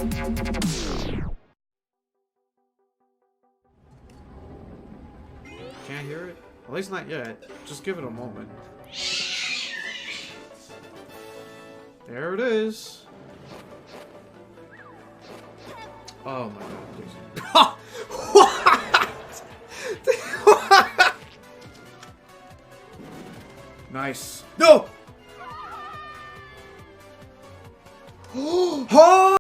Can't hear it? At least not yet. Just give it a moment. There it is. Oh my god, please. What? Nice. No! Huh?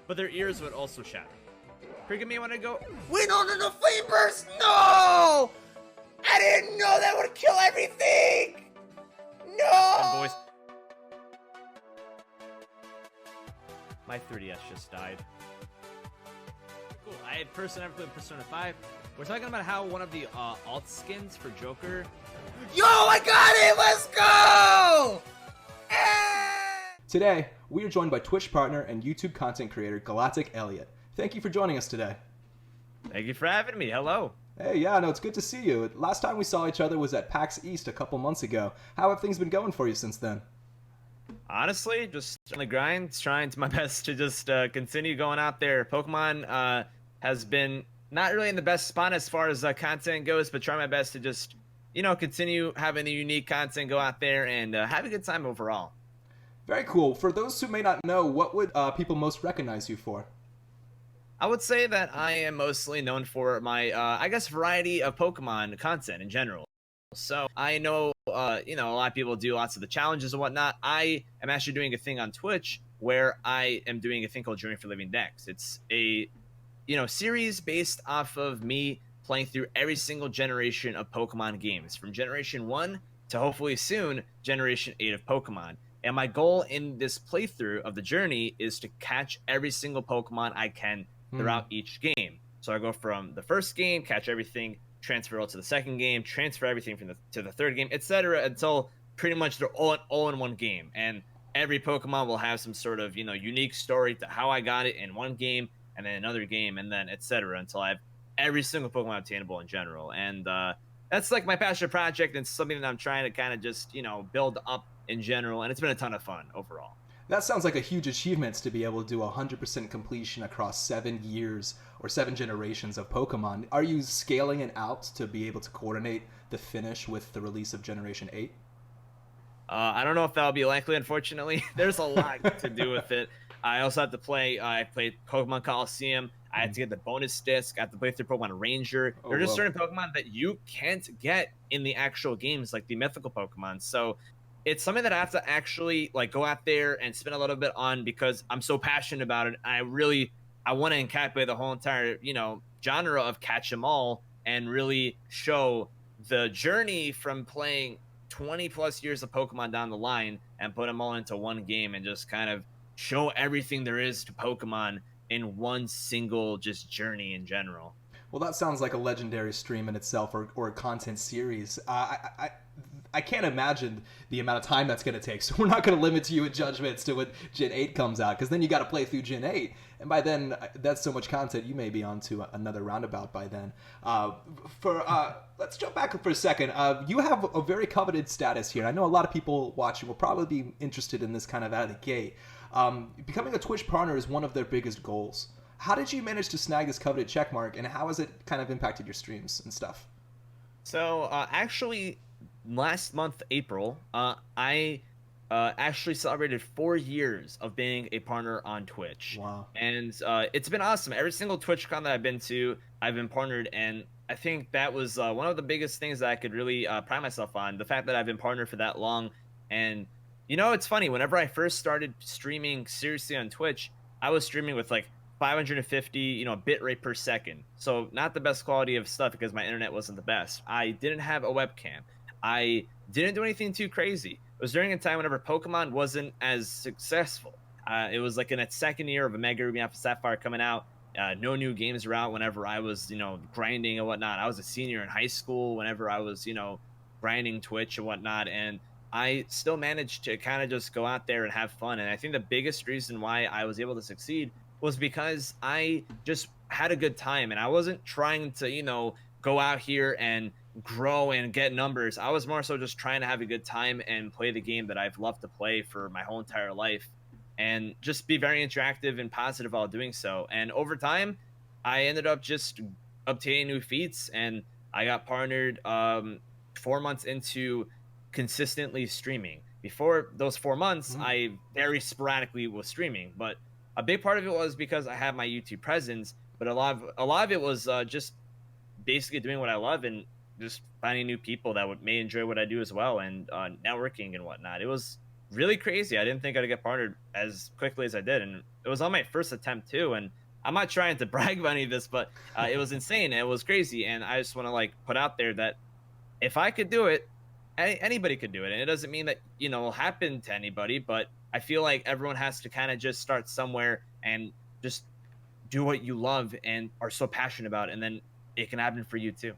But their ears would also shatter. Freaking me when I go, We don't do the flame burst! No! I didn't know that would kill everything! No! and boys. My 3DS just died. Cool. I had Persona, never played Persona 5. We're talking about how one of the alt skins for Joker. Yo, I got it! Let's go! Today, we are joined by Twitch partner and YouTube content creator GalacticElliot. Thank you for joining us today. Thank you for having me. Hello. Hey, yeah, no, it's good to see you. Last time we saw each other was at PAX East a couple months ago. How have things been going for you since then? Honestly, just on the grind, trying to my best to just continue going out there. Pokemon has been not really in the best spot as far as content goes, but try my best to just, continue having the unique content, go out there and have a good time overall. Very cool. For those who may not know, what would people most recognize you for? I would say that I am mostly known for my, variety of Pokemon content in general. So I know, a lot of people do lots of the challenges and whatnot. I am actually doing a thing on Twitch where I am doing a thing called Journey for Living Decks. It's a, series based off of me playing through every single generation of Pokemon games, from Generation 1 to hopefully soon Generation 8 of Pokemon. And my goal in this playthrough of the journey is to catch every single Pokemon I can throughout each game. So I go from the first game, catch everything, transfer all to the second game, transfer everything to the third game, etc. until pretty much they're all in one game. And every Pokemon will have some sort of, unique story to how I got it in one game and then another game and then etc. until I have every single Pokemon obtainable in general. And that's like my passion project and something that I'm trying to kind of just, build up in general. And it's been a ton of fun overall. That sounds like a huge achievement to be able to do 100% completion across 7 years or 7 generations of Pokemon. Are you scaling it out to be able to coordinate the finish with the release of Generation 8? I don't know if that'll be likely, unfortunately. There's a lot to do with it. I also have to play, I played Pokemon Coliseum. I had to get the bonus disc. I have to play through Pokemon Ranger. There are just certain Pokemon that you can't get in the actual games, like the mythical Pokemon. So it's something that I have to actually go out there and spend a little bit on because I'm so passionate about it. I want to encapsulate the whole entire, genre of catch 'em all and really show the journey from playing 20 plus years of Pokemon down the line and put them all into one game and just kind of show everything there is to Pokemon in one single just journey in general. Well, that sounds like a legendary stream in itself, or a content series. I can't imagine the amount of time that's going to take, so we're not going to limit you in judgments to when Gen 8 comes out, because then you got to play through Gen 8, and by then, that's so much content, you may be on to another roundabout by then. Let's jump back for a second. You have a very coveted status here. I know a lot of people watching will probably be interested in this kind of out of the gate. Becoming a Twitch partner is one of their biggest goals. How did you manage to snag this coveted checkmark, and how has it kind of impacted your streams and stuff? So, actually, last month, April, I actually celebrated 4 years of being a partner on Twitch. Wow. And it's been awesome. Every single TwitchCon that I've been to, I've been partnered, and I think that was one of the biggest things that I could really pride myself on, the fact that I've been partnered for that long. And, it's funny, whenever I first started streaming seriously on Twitch, I was streaming with 550, bit rate per second. So not the best quality of stuff because my internet wasn't the best. I didn't have a webcam. I didn't do anything too crazy. It was during a time whenever Pokemon wasn't as successful. It was in its second year of a Mega Ruby Alpha Sapphire coming out. No new games were out whenever I was, grinding and whatnot. I was a senior in high school whenever I was, grinding Twitch and whatnot. And I still managed to kind of just go out there and have fun. And I think the biggest reason why I was able to succeed was because I just had a good time and I wasn't trying to, go out here and grow and get numbers. I was more so just trying to have a good time and play the game that I've loved to play for my whole entire life, and just be very interactive and positive while doing so. And over time, I ended up just obtaining new feats, and I got partnered 4 months into consistently streaming. Before those 4 months, I very sporadically was streaming, but a big part of it was because I had my YouTube presence, but a lot of it was just basically doing what I love and just finding new people that may enjoy what I do as well, and networking and whatnot. It was really crazy. I didn't think I'd get partnered as quickly as I did, and it was on my first attempt too. And I'm not trying to brag about any of this, but it was insane. It was crazy, and I just want to like put out there that if I could do it, anybody could do it. And it doesn't mean that it'll happen to anybody, but I feel like everyone has to kind of just start somewhere and just do what you love and are so passionate about, and then it can happen for you too.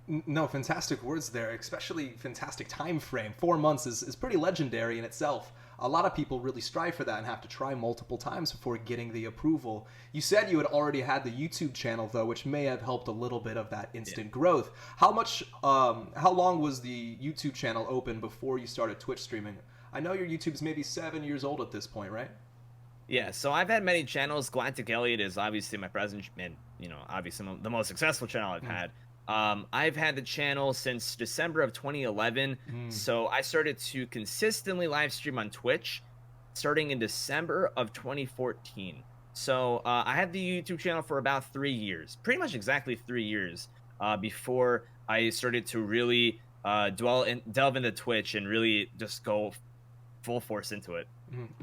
No, fantastic words there, especially fantastic time frame. 4 months is pretty legendary in itself. A lot of people really strive for that and have to try multiple times before getting the approval. You said you had already had the YouTube channel though, which may have helped a little bit of that instant growth. How long was the YouTube channel open before you started Twitch streaming? I know your YouTube's maybe 7 years old at this point, right? Yeah, so I've had many channels. GalacticElliot is obviously my present, and obviously the most successful channel I've had. I've had the channel since December of 2011, so I started to consistently live stream on Twitch starting in December of 2014. So I had the YouTube channel for about 3 years, pretty much exactly 3 years before I started to really delve into Twitch and really just go full force into it.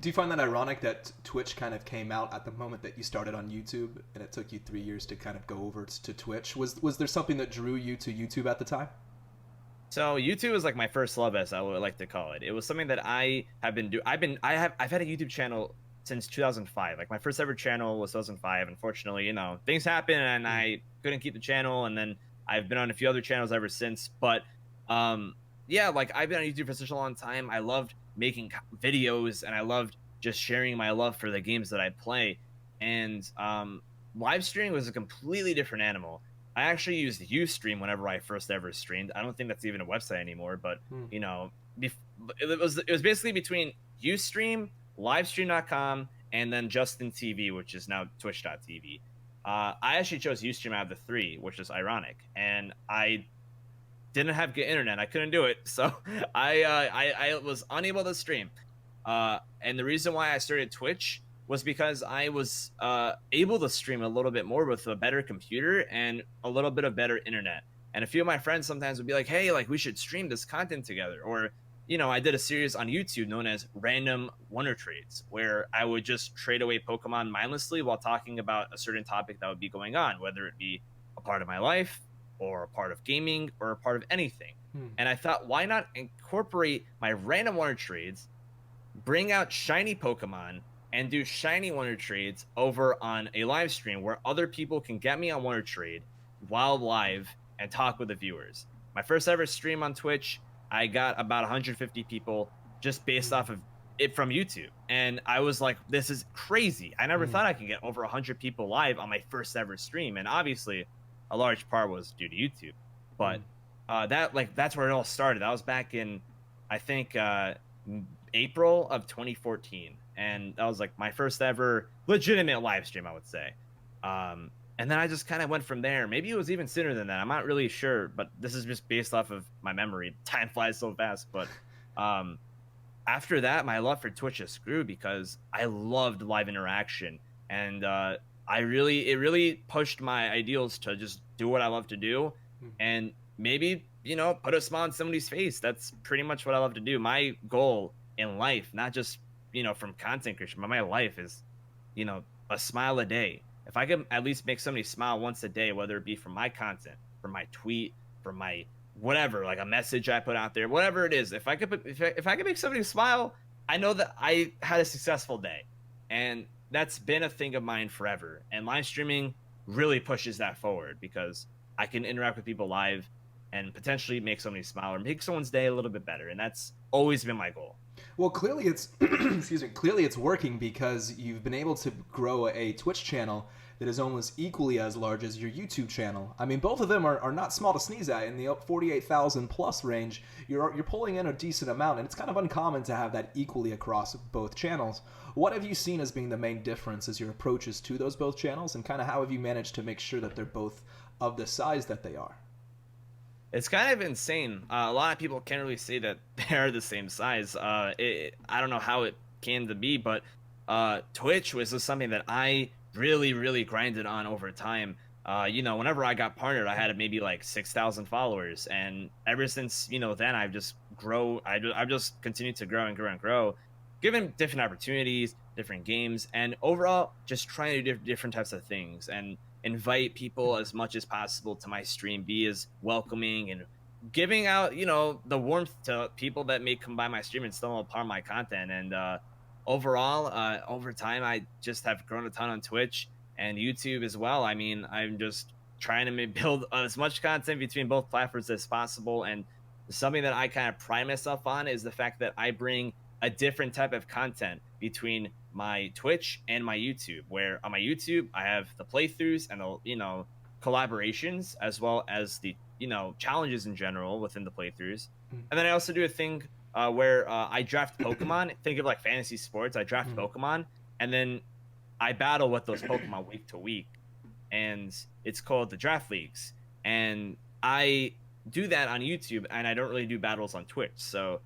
Do you find that ironic that Twitch kind of came out at the moment that you started on YouTube, and it took you 3 years to kind of go over to Twitch? Was there something that drew you to YouTube at the time? So YouTube is like my first love, as I would like to call it. It was something that I have been doing. I've had a YouTube channel since 2005. Like my first ever channel was 2005. Unfortunately, things happen and I couldn't keep the channel, and then I've been on a few other channels ever since. But yeah, like I've been on YouTube for such a long time. I loved making videos, and I loved just sharing my love for the games that I play. And live streaming was a completely different animal. I actually used Ustream whenever I first ever streamed. I don't think that's even a website anymore, but it was basically between Ustream, livestream.com, and then Justin TV, which is now twitch.tv. I actually chose Ustream out of the three, which is ironic. And I didn't have good internet. I couldn't do it, so I was unable to stream. And the reason why I started Twitch was because I was able to stream a little bit more with a better computer and a little bit of better internet. And a few of my friends sometimes would be like, "Hey, like we should stream this content together." Or, I did a series on YouTube known as Random Wonder Trades, where I would just trade away Pokemon mindlessly while talking about a certain topic that would be going on, whether it be a part of my life, or a part of gaming, or a part of anything. And I thought, why not incorporate my Random Wonder Trades, bring out shiny Pokemon, and do shiny Wonder Trades over on a live stream where other people can get me on Wonder Trade while live and talk with the viewers. My first ever stream on Twitch, I got about 150 people just based off of it from YouTube. And I was like, this is crazy. I never thought I could get over 100 people live on my first ever stream. And obviously, a large part was due to YouTube, but that's where it all started. That was back in, I think, April of 2014, and that was like my first ever legitimate live stream, I would say. And then I just kind of went from there. Maybe it was even sooner than that. I'm not really sure, but this is just based off of my memory. Time flies so fast, but after that, my love for Twitch just grew because I loved live interaction, and it really pushed my ideals to just do what I love to do, and maybe put a smile on somebody's face. That's pretty much what I love to do. My goal in life, not just from content creation, but my life is a smile a day. If I could at least make somebody smile once a day, whether it be from my content, from my tweet, from my whatever, like a message I put out there, whatever it is, if I could make somebody smile, I know that I had a successful day. And that's been a thing of mine forever. And live streaming really pushes that forward because I can interact with people live and potentially make somebody smile or make someone's day a little bit better. And that's always been my goal. Well, clearly it's clearly it's working because you've been able to grow a Twitch channel that is almost equally as large as your YouTube channel. I mean, both of them are not small to sneeze at. In the 48,000 plus range, you're pulling in a decent amount, and it's kind of uncommon to have that equally across both channels. What have you seen as being the main difference as your approaches to those both channels, and kind of how have you managed to make sure that they're both of the size that they are? It's kind of insane. A lot of people can't really say that they're the same size. I don't know how it came to be, but Twitch was just something that I really, really grinded on over time. Whenever I got partnered, I had maybe like 6,000 followers, and ever since then, I've just I've just continued to grow and grow and grow, given different opportunities, different games, and overall just trying to do different types of things and invite people as much as possible to my stream, be as welcoming and giving out the warmth to people that may come by my stream and stumble upon my content. And overall, over time, I just have grown a ton on Twitch and YouTube as well. I mean, I'm just trying to build as much content between both platforms as possible, and something that I kind of pride myself on is the fact that I bring a different type of content between my Twitch and my YouTube, where on my YouTube I have the playthroughs and the collaborations, as well as the challenges in general within the playthroughs. And then I also do a thing where I draft Pokemon. Think of like fantasy sports. I draft Pokemon, and then I battle with those Pokemon week to week, and it's called the draft leagues. And I do that on YouTube, and I don't really do battles on Twitch. So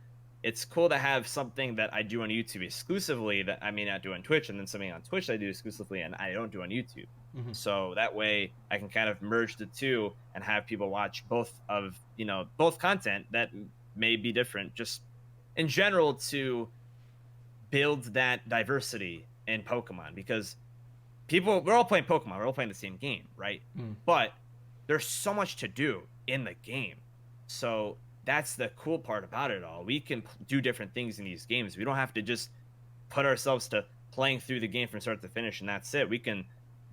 it's cool to have something that I do on YouTube exclusively that I may not do on Twitch, and then something on Twitch I do exclusively and I don't do on YouTube. So that way I can kind of merge the two and have people watch both content that may be different, just in general, to build that diversity in Pokemon, because we're all playing Pokemon, we're all playing the same game, right? But there's so much to do in the game. So that's the cool part about it all. We can do different things in these games. We don't have to just put ourselves to playing through the game from start to finish and that's it. We can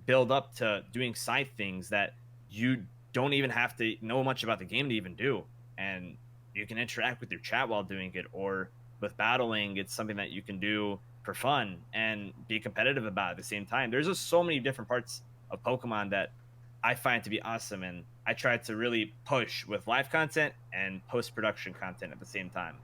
build up to doing side things that you don't even have to know much about the game to even do. And you can interact with your chat while doing it, or with battling, it's something that you can do for fun and be competitive about at the same time. There's just so many different parts of Pokemon that I find to be awesome, and I try to really push with live content and post-production content at the same time.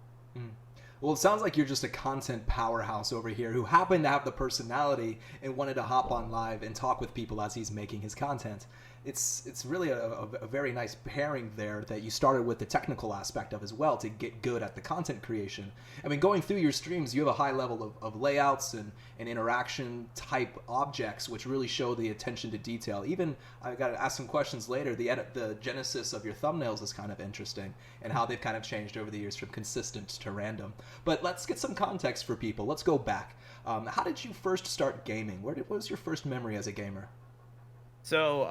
Well, it sounds like you're just a content powerhouse over here who happened to have the personality and wanted to hop on live and talk with people as he's making his content. It's really a very nice pairing there that you started with the technical aspect of as well to get good at the content creation. I mean, going through your streams, you have a high level of layouts and interaction type objects, which really show the attention to detail. Even, I got to ask some questions later, the genesis of your thumbnails is kind of interesting, and how they've kind of changed over the years from consistent to random. But let's get some context for people. Let's go back. How did you first start gaming? What was your first memory as a gamer? So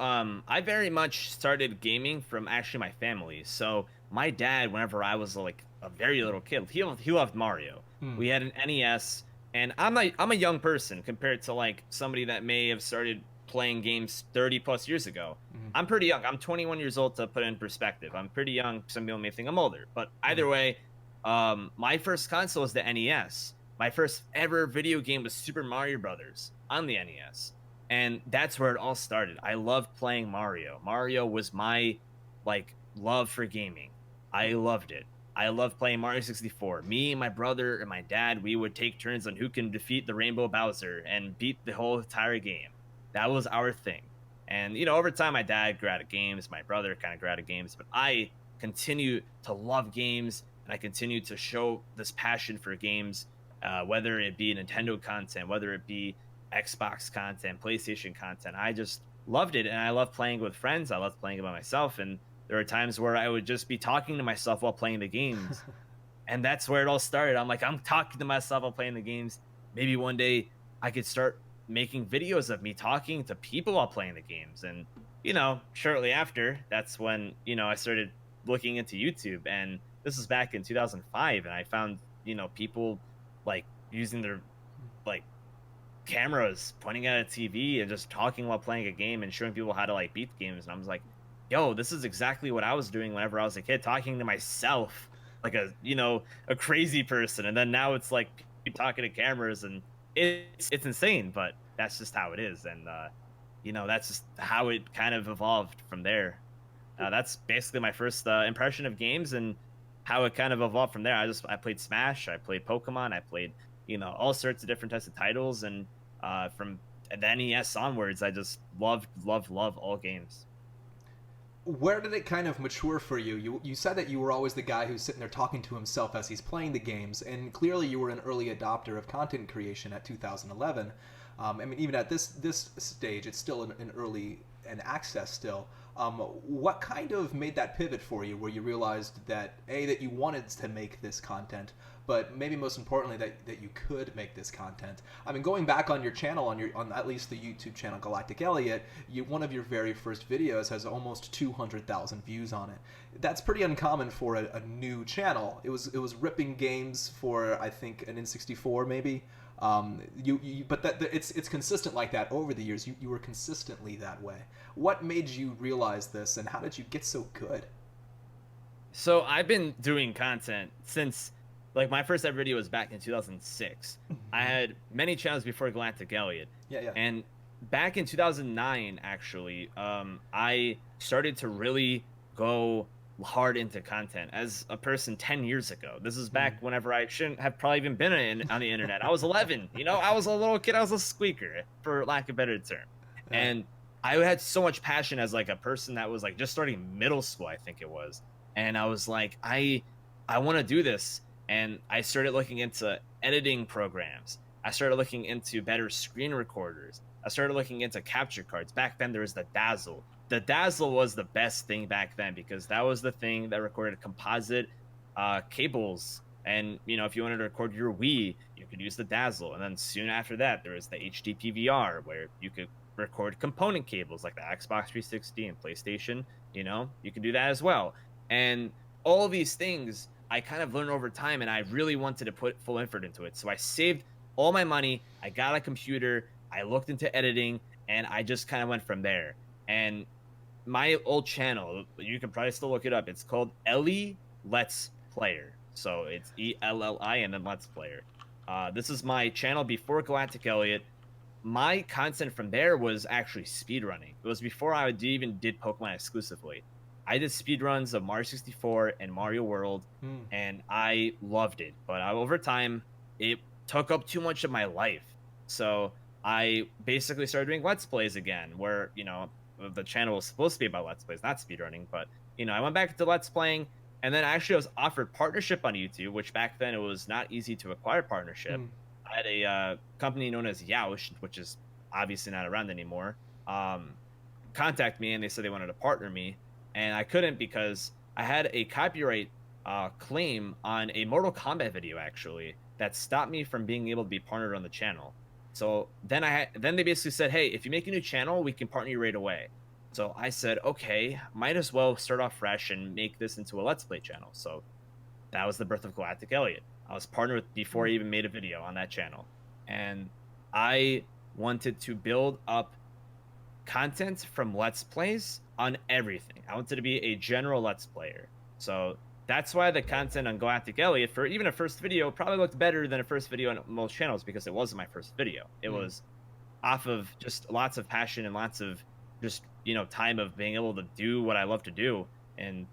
I very much started gaming from actually my family. So my dad, whenever I was like a very little kid, he loved Mario. We had an NES, and I'm a young person compared to like somebody that may have started playing games 30 plus years ago. I'm pretty young. I'm 21 years old, to put it in perspective. I'm pretty young. Some people may think I'm older, but either way, my first console was the NES. My first ever video game was Super Mario Brothers on the NES. And that's where it all started. I loved playing Mario. Mario was my love for gaming. I loved it. I loved playing Mario 64. Me, my brother, and my dad, we would take turns on who can defeat the Rainbow Bowser and beat the whole entire game. That was our thing. And, over time, my dad grew out of games. My brother kind of grew out of games. But I continue to love games, and I continue to show this passion for games, whether it be Nintendo content, whether it be Xbox content, PlayStation content. I just loved it, and I love playing with friends. I love playing it by myself, and there are times where I would just be talking to myself while playing the games. And that's where it all started. I'm talking to myself while playing the games. Maybe one day I could start making videos of me talking to people while playing the games. And shortly after, that's when I started looking into YouTube, and this was back in 2005, and I found people using their cameras pointing at a TV and just talking while playing a game and showing people how to beat games. And I was like, yo, this is exactly what I was doing whenever I was a kid, talking to myself like a crazy person. And then now it's talking to cameras, and it's insane, but that's just how it is. And that's just how it kind of evolved from there. That's basically my first impression of games and how it kind of evolved from there. I played Smash, I played Pokemon, I played all sorts of different types of titles, and from the NES onwards, I just love all games. Where did it kind of mature for you? You said that you were always the guy who's sitting there talking to himself as he's playing the games, and clearly you were an early adopter of content creation at 2011. I mean, even at this stage, it's still an early an access still. What kind of made that pivot for you, where you realized that that you wanted to make this content, but maybe most importantly that you could make this content? I mean, going back on your channel, on at least the YouTube channel GalacticElliot, one of your very first videos has almost 200,000 views on it. That's pretty uncommon for a new channel. It was ripping games for, I think, an N64 maybe. But it's consistent like that over the years. You were consistently that way. What made you realize this, and how did you get so good? So I've been doing content since, like, my first ever video was back in 2006. I had many channels before GalacticElliot. Yeah. And back in 2009, actually, I started to really go hard into content as a person 10 years ago. This is back whenever I shouldn't have probably even been on the internet. I was 11, I was a little kid. I was a squeaker, for lack of a better term. And I had so much passion as like a person that was like just starting middle school, I think it was. And I was like, I want to do this. And I started looking into editing programs. I started looking into better screen recorders. I started looking into capture cards. Back then there was the Dazzle. The Dazzle was the best thing back then because that was the thing that recorded composite cables. And, if you wanted to record your Wii, you could use the Dazzle. And then soon after that, there was the HD PVR where you could record component cables like the Xbox 360 and PlayStation. You can do that as well. And all these things I kind of learned over time, and I really wanted to put full effort into it. So I saved all my money. I got a computer. I looked into editing, and I just kind of went from there. And my old channel, you can probably still look it up. It's called Ellie Let's Player. So it's ELLI and then Let's Player. This is my channel before GalacticElliot. My content from there was actually speedrunning. It was before I even did Pokemon exclusively. I did speedruns of Mario 64 and Mario World, and I loved it. But over time, it took up too much of my life. So I basically started doing Let's Plays again, where, the channel was supposed to be about Let's Plays, not speedrunning. But, I went back to Let's Playing, and then actually I was offered partnership on YouTube, which back then it was not easy to acquire partnership. I had a company known as Yoush, which is obviously not around anymore, contact me, and they said they wanted to partner me. And I couldn't because I had a copyright claim on a Mortal Kombat video, actually, that stopped me from being able to be partnered on the channel. So then then they basically said, hey, if you make a new channel, we can partner you right away. So I said, okay, might as well start off fresh and make this into a Let's Play channel. So that was the birth of GalacticElliot. I was partnered with before I even made a video on that channel. And I wanted to build up content from Let's Plays on everything. I wanted to be a general Let's Player. So that's why the content on GalacticElliot, for even a first video, probably looked better than a first video on most channels because it wasn't my first video. It was off of just lots of passion and lots of just, time of being able to do what I love to do in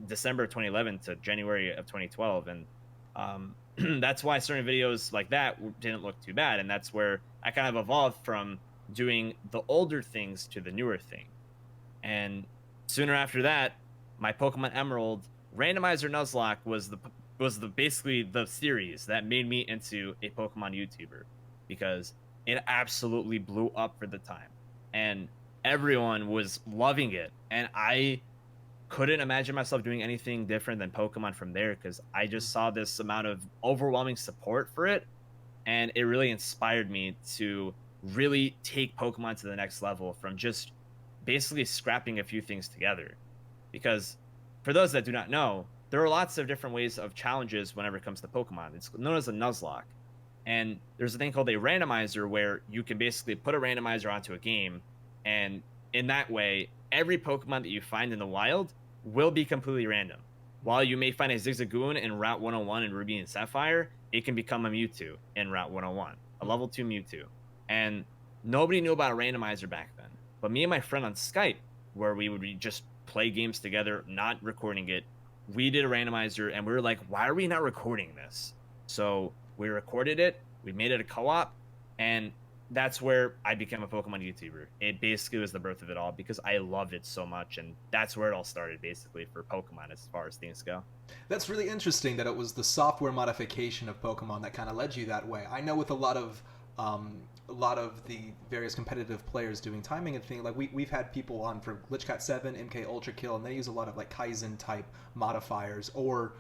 December 2011 to January of 2012. And that's why certain videos like that didn't look too bad. And that's where I kind of evolved from doing the older things to the newer thing. And sooner after that, my Pokemon Emerald Randomizer Nuzlocke was the basically the series that made me into a Pokemon YouTuber, because it absolutely blew up for the time and everyone was loving it, and I couldn't imagine myself doing anything different than Pokemon from there, because I just saw this amount of overwhelming support for it, and it really inspired me to really take Pokemon to the next level from just basically scrapping a few things together. Because for those that do not know, there are lots of different ways of challenges whenever it comes to Pokemon. It's known as a Nuzlocke. And there's a thing called a randomizer where you can basically put a randomizer onto a game, and in that way, every Pokemon that you find in the wild will be completely random. While you may find a Zigzagoon in Route 101 in Ruby and Sapphire, it can become a Mewtwo in Route 101, a level 2 Mewtwo. And nobody knew about a randomizer back then. But me and my friend on Skype, where we would just play games together, not recording it, we did a randomizer and we were like, why are we not recording this? So we recorded it, we made it a co-op, and that's where I became a Pokemon YouTuber. It basically was the birth of it all because I loved it so much, and that's where it all started basically for Pokemon as far as things go. That's really interesting that it was the software modification of Pokemon that kind of led you that way. I know with a lot of the various competitive players doing timing and things, like we've had people on for Glitch Cat 7, MK Ultra Kill, and they use a lot of like Kaizen type modifiers, or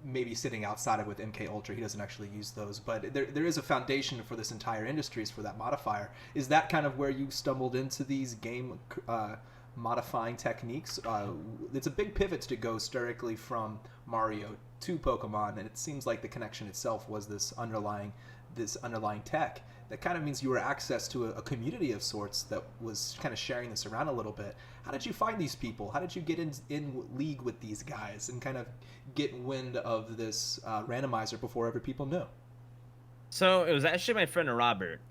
maybe sitting outside of with MK Ultra, he doesn't actually use those, but there is a foundation for this entire industry is for that modifier. Is that kind of where you stumbled into these game modifying techniques? It's a big pivot to go directly from Mario to Pokemon, and it seems like the connection itself was this underlying tech. That kind of means you were access to a community of sorts that was kind of sharing this around a little bit. How did you find these people? How did you get in league with these guys and kind of get wind of this randomizer before other people knew? So it was actually my friend Robert.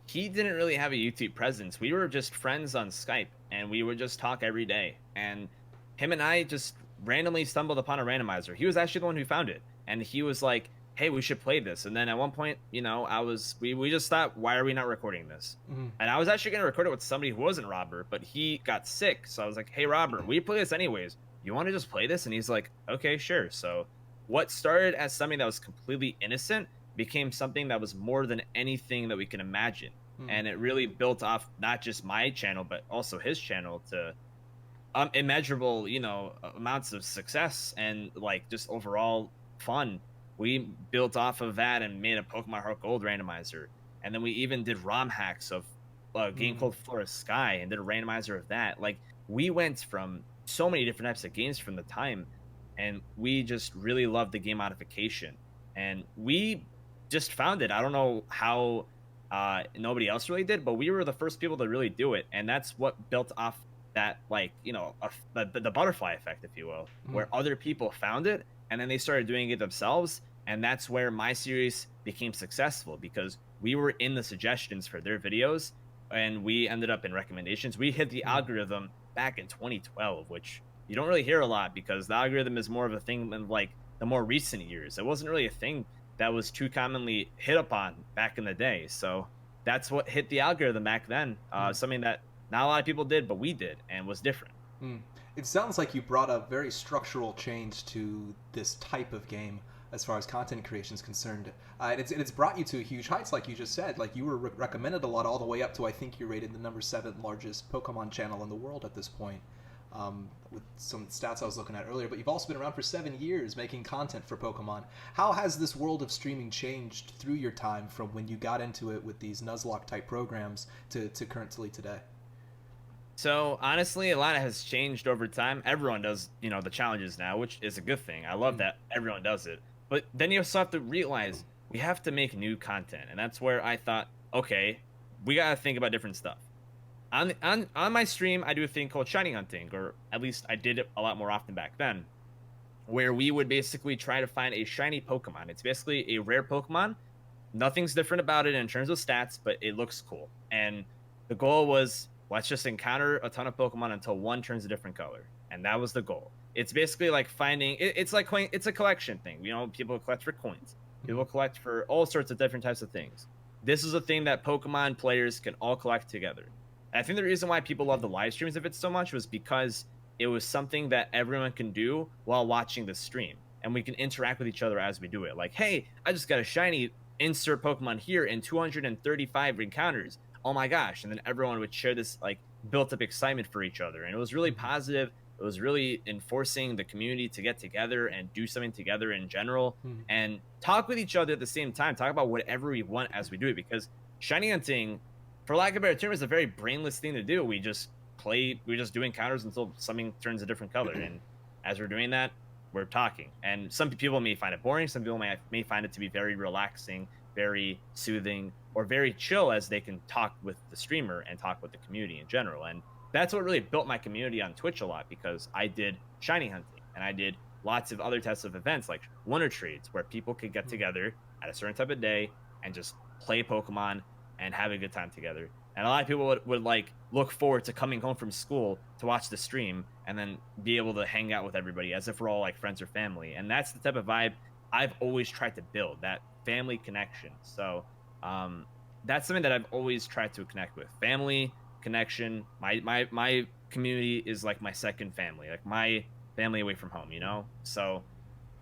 He didn't really have a YouTube presence. We were just friends on Skype, and we would just talk every day. And him and I just randomly stumbled upon a randomizer. He was actually the one who found it, and he was like, hey, we should play this. And then at one point, you know, we just thought, why are we not recording this? Mm-hmm. And I was actually going to record it with somebody who wasn't Robert, but he got sick. So I was like, hey, Robert, we play this anyways. You want to just play this? And he's like, okay, sure. So what started as something that was completely innocent became something that was more than anything that we can imagine. Mm-hmm. And it really built off not just my channel, but also his channel to immeasurable, you know, amounts of success and like just overall fun. We built off of that and made a Pokemon Heart Gold randomizer. And then we even did ROM hacks of a game called Flora Sky and did a randomizer of that. Like, we went from so many different types of games from the time, and we just really loved the game modification. And we just found it. I don't know how nobody else really did, but we were the first people to really do it. And that's what built off that, like, you know, the butterfly effect, if you will, where other people found it and then they started doing it themselves. And that's where my series became successful, because we were in the suggestions for their videos and we ended up in recommendations. We hit the algorithm back in 2012, which you don't really hear a lot because the algorithm is more of a thing in like the more recent years. It wasn't really a thing that was too commonly hit upon back in the day. So that's what hit the algorithm back then. Something that not a lot of people did, but we did, and was different. It sounds like you brought a very structural change to this type of game as far as content creation is concerned. And it's brought you to huge heights, like you just said. Like, you were recommended a lot, all the way up to, I think you're rated the number 7 largest Pokemon channel in the world at this point, with some stats I was looking at earlier. But you've also been around for 7 years making content for Pokemon. How has this world of streaming changed through your time from when you got into it with these Nuzlocke-type programs to currently today? So honestly, a lot has changed over time. Everyone does, you know, the challenges now, which is a good thing. I love that everyone does it. But then you also have to realize we have to make new content. And that's where I thought, okay, we got to think about different stuff. On my stream, I do a thing called shiny hunting, or at least I did it a lot more often back then, where we would basically try to find a shiny Pokemon. It's basically a rare Pokemon. Nothing's different about it in terms of stats, but it looks cool. And the goal was, let's just encounter a ton of Pokemon until one turns a different color. And that was the goal. It's basically like finding, it's a collection thing. You know, people collect for coins. People collect for all sorts of different types of things. This is a thing that Pokemon players can all collect together. And I think the reason why people love the live streams of it so much was because it was something that everyone can do while watching the stream. And we can interact with each other as we do it. Like, hey, I just got a shiny, insert Pokemon here in 235 encounters. Oh my gosh. And then everyone would share this like built up excitement for each other. And it was really positive. It was really enforcing the community to get together and do something together in general and talk with each other at the same time. Talk about whatever we want as we do it, because shiny hunting, for lack of a better term, is a very brainless thing to do. We just do encounters until something turns a different color. And as we're doing that, we're talking. And some people may find it boring. Some people may find it to be very relaxing, very soothing, or very chill, as they can talk with the streamer and talk with the community in general. And that's what really built my community on Twitch a lot, because I did shiny hunting and I did lots of other types of events like Wonder Trades, where people could get together at a certain type of day and just play Pokemon and have a good time together. And a lot of people would like look forward to coming home from school to watch the stream and then be able to hang out with everybody as if we're all like friends or family. And that's the type of vibe I've always tried to build, that family connection. So that's something that I've always tried to connect with. Family connection. My community is like my second family, like my family away from home, you know? So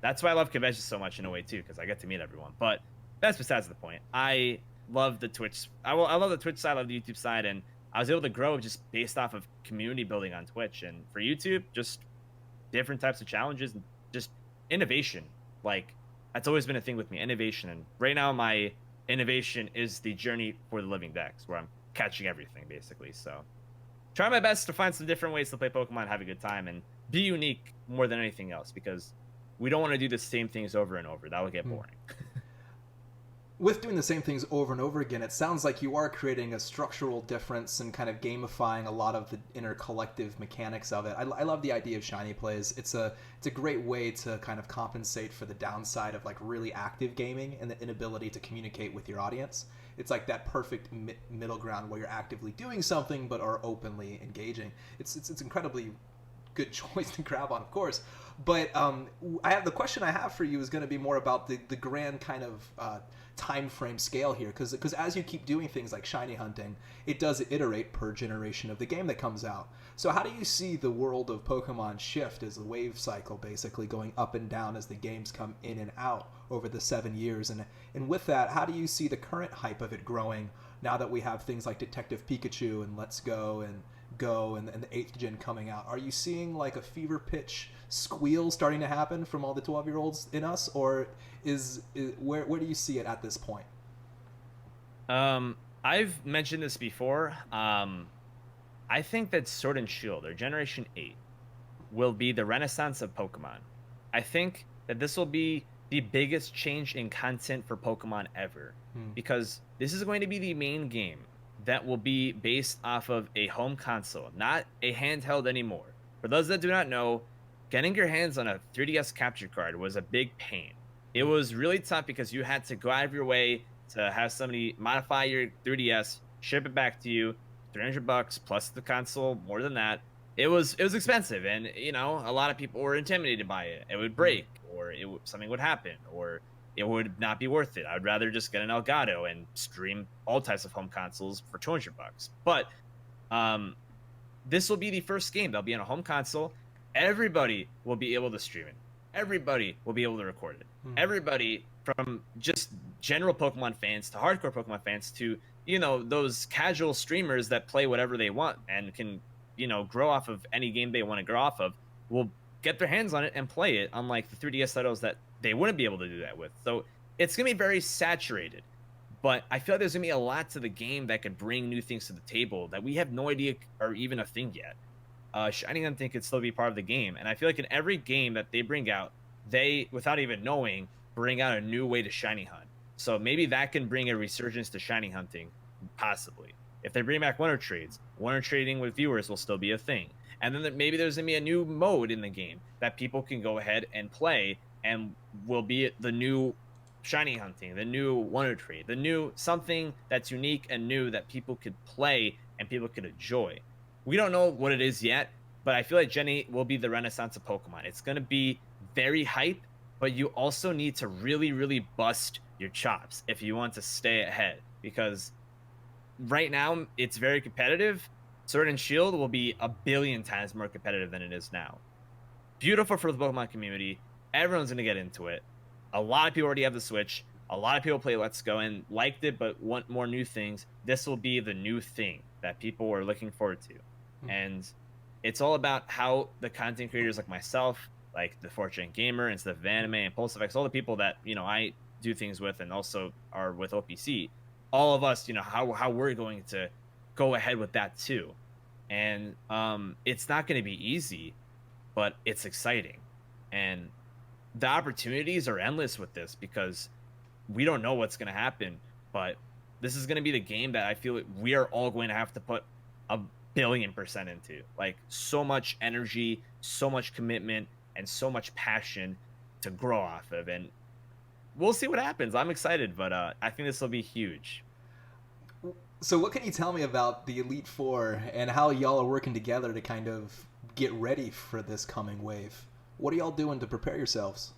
that's why I love conventions so much in a way too, because I get to meet everyone. But that's besides the point. I love the Twitch. I love the Twitch side, I love the YouTube side, and I was able to grow just based off of community building on Twitch. And for YouTube, just different types of challenges and just innovation. Like that's always been a thing with me, innovation. And right now, my innovation is the journey for the living decks, where I'm catching everything basically. So try my best to find some different ways to play Pokemon, have a good time, and be unique more than anything else, because we don't want to do the same things over and over. That would get boring. With doing the same things over and over again, it sounds like you are creating a structural difference and kind of gamifying a lot of the inner collective mechanics of it. I love the idea of shiny plays. It's a great way to kind of compensate for the downside of like really active gaming and the inability to communicate with your audience. It's like that perfect middle ground where you're actively doing something but are openly engaging. It's incredibly good choice to grab on, of course. But the question I have for you is going to be more about the grand kind of time frame scale here, because as you keep doing things like shiny hunting, it does iterate per generation of the game that comes out. So how do you see the world of Pokemon shift as a wave cycle, basically going up and down as the games come in and out over the 7 years? And with that, how do you see the current hype of it growing now that we have things like Detective Pikachu and Let's Go and the 8th gen coming out? Are you seeing like a fever pitch squeal starting to happen from all the 12-year-olds in us, or is where do you see it at this point? I've mentioned this before. I think that Sword and Shield, or Generation 8, will be the renaissance of Pokemon. I think that this will be the biggest change in content for Pokemon ever, because this is going to be the main game that will be based off of a home console, not a handheld anymore. For those that do not know, getting your hands on a 3DS capture card was a big pain. It was really tough because you had to go out of your way to have somebody modify your 3DS, ship it back to you, $300 plus the console, more than that. It was expensive, and you know, a lot of people were intimidated by it. It would break, or something would happen, or it would not be worth it. I'd rather just get an Elgato and stream all types of home consoles for $200. But this will be the first game that'll be on a home console. Everybody will be able to stream it. Everybody will be able to record it. Everybody, from just general Pokemon fans to hardcore Pokemon fans to, you know, those casual streamers that play whatever they want and can, you know, grow off of any game they want to grow off of, will get their hands on it and play it, unlike the 3DS titles that they wouldn't be able to do that with. So it's going to be very saturated. But I feel like there's going to be a lot to the game that could bring new things to the table that we have no idea are even a thing yet. Shiny Hunting could still be part of the game. And I feel like in every game that they bring out, they, without even knowing, bring out a new way to shiny hunt. So maybe that can bring a resurgence to shiny hunting, possibly. If they bring back Wonder Trades, Wonder Trading with viewers will still be a thing. And then maybe there's going to be a new mode in the game that people can go ahead and play, and will be the new shiny hunting, the new Wonder Trade, the new something that's unique and new that people could play and people could enjoy. We don't know what it is yet, but I feel like Gen 8 will be the renaissance of Pokemon. It's going to be very hype, but you also need to really, really bust your chops if you want to stay ahead, because right now it's very competitive. Sword and Shield will be a billion times more competitive than it is now. Beautiful for the Pokemon community. Everyone's going to get into it. A lot of people already have the Switch. A lot of people play Let's Go and liked it, but want more new things. This will be the new thing that people are looking forward to. And it's all about how the content creators like myself, like the Fortune Gamer, instead of Anime and PulseFX, all the people that, you know, I do things with and also are with OPC, all of us, you know, how we're going to go ahead with that too. And it's not going to be easy, but it's exciting. And the opportunities are endless with this, because we don't know what's going to happen, but this is going to be the game that I feel like we are all going to have to put a billion% into. Like, so much energy, so much commitment, and so much passion to grow off of. And we'll see what happens. I'm excited, but I think this will be huge. So what can you tell me about the Elite Four and how y'all are working together to kind of get ready for this coming wave? What are y'all doing to prepare yourselves?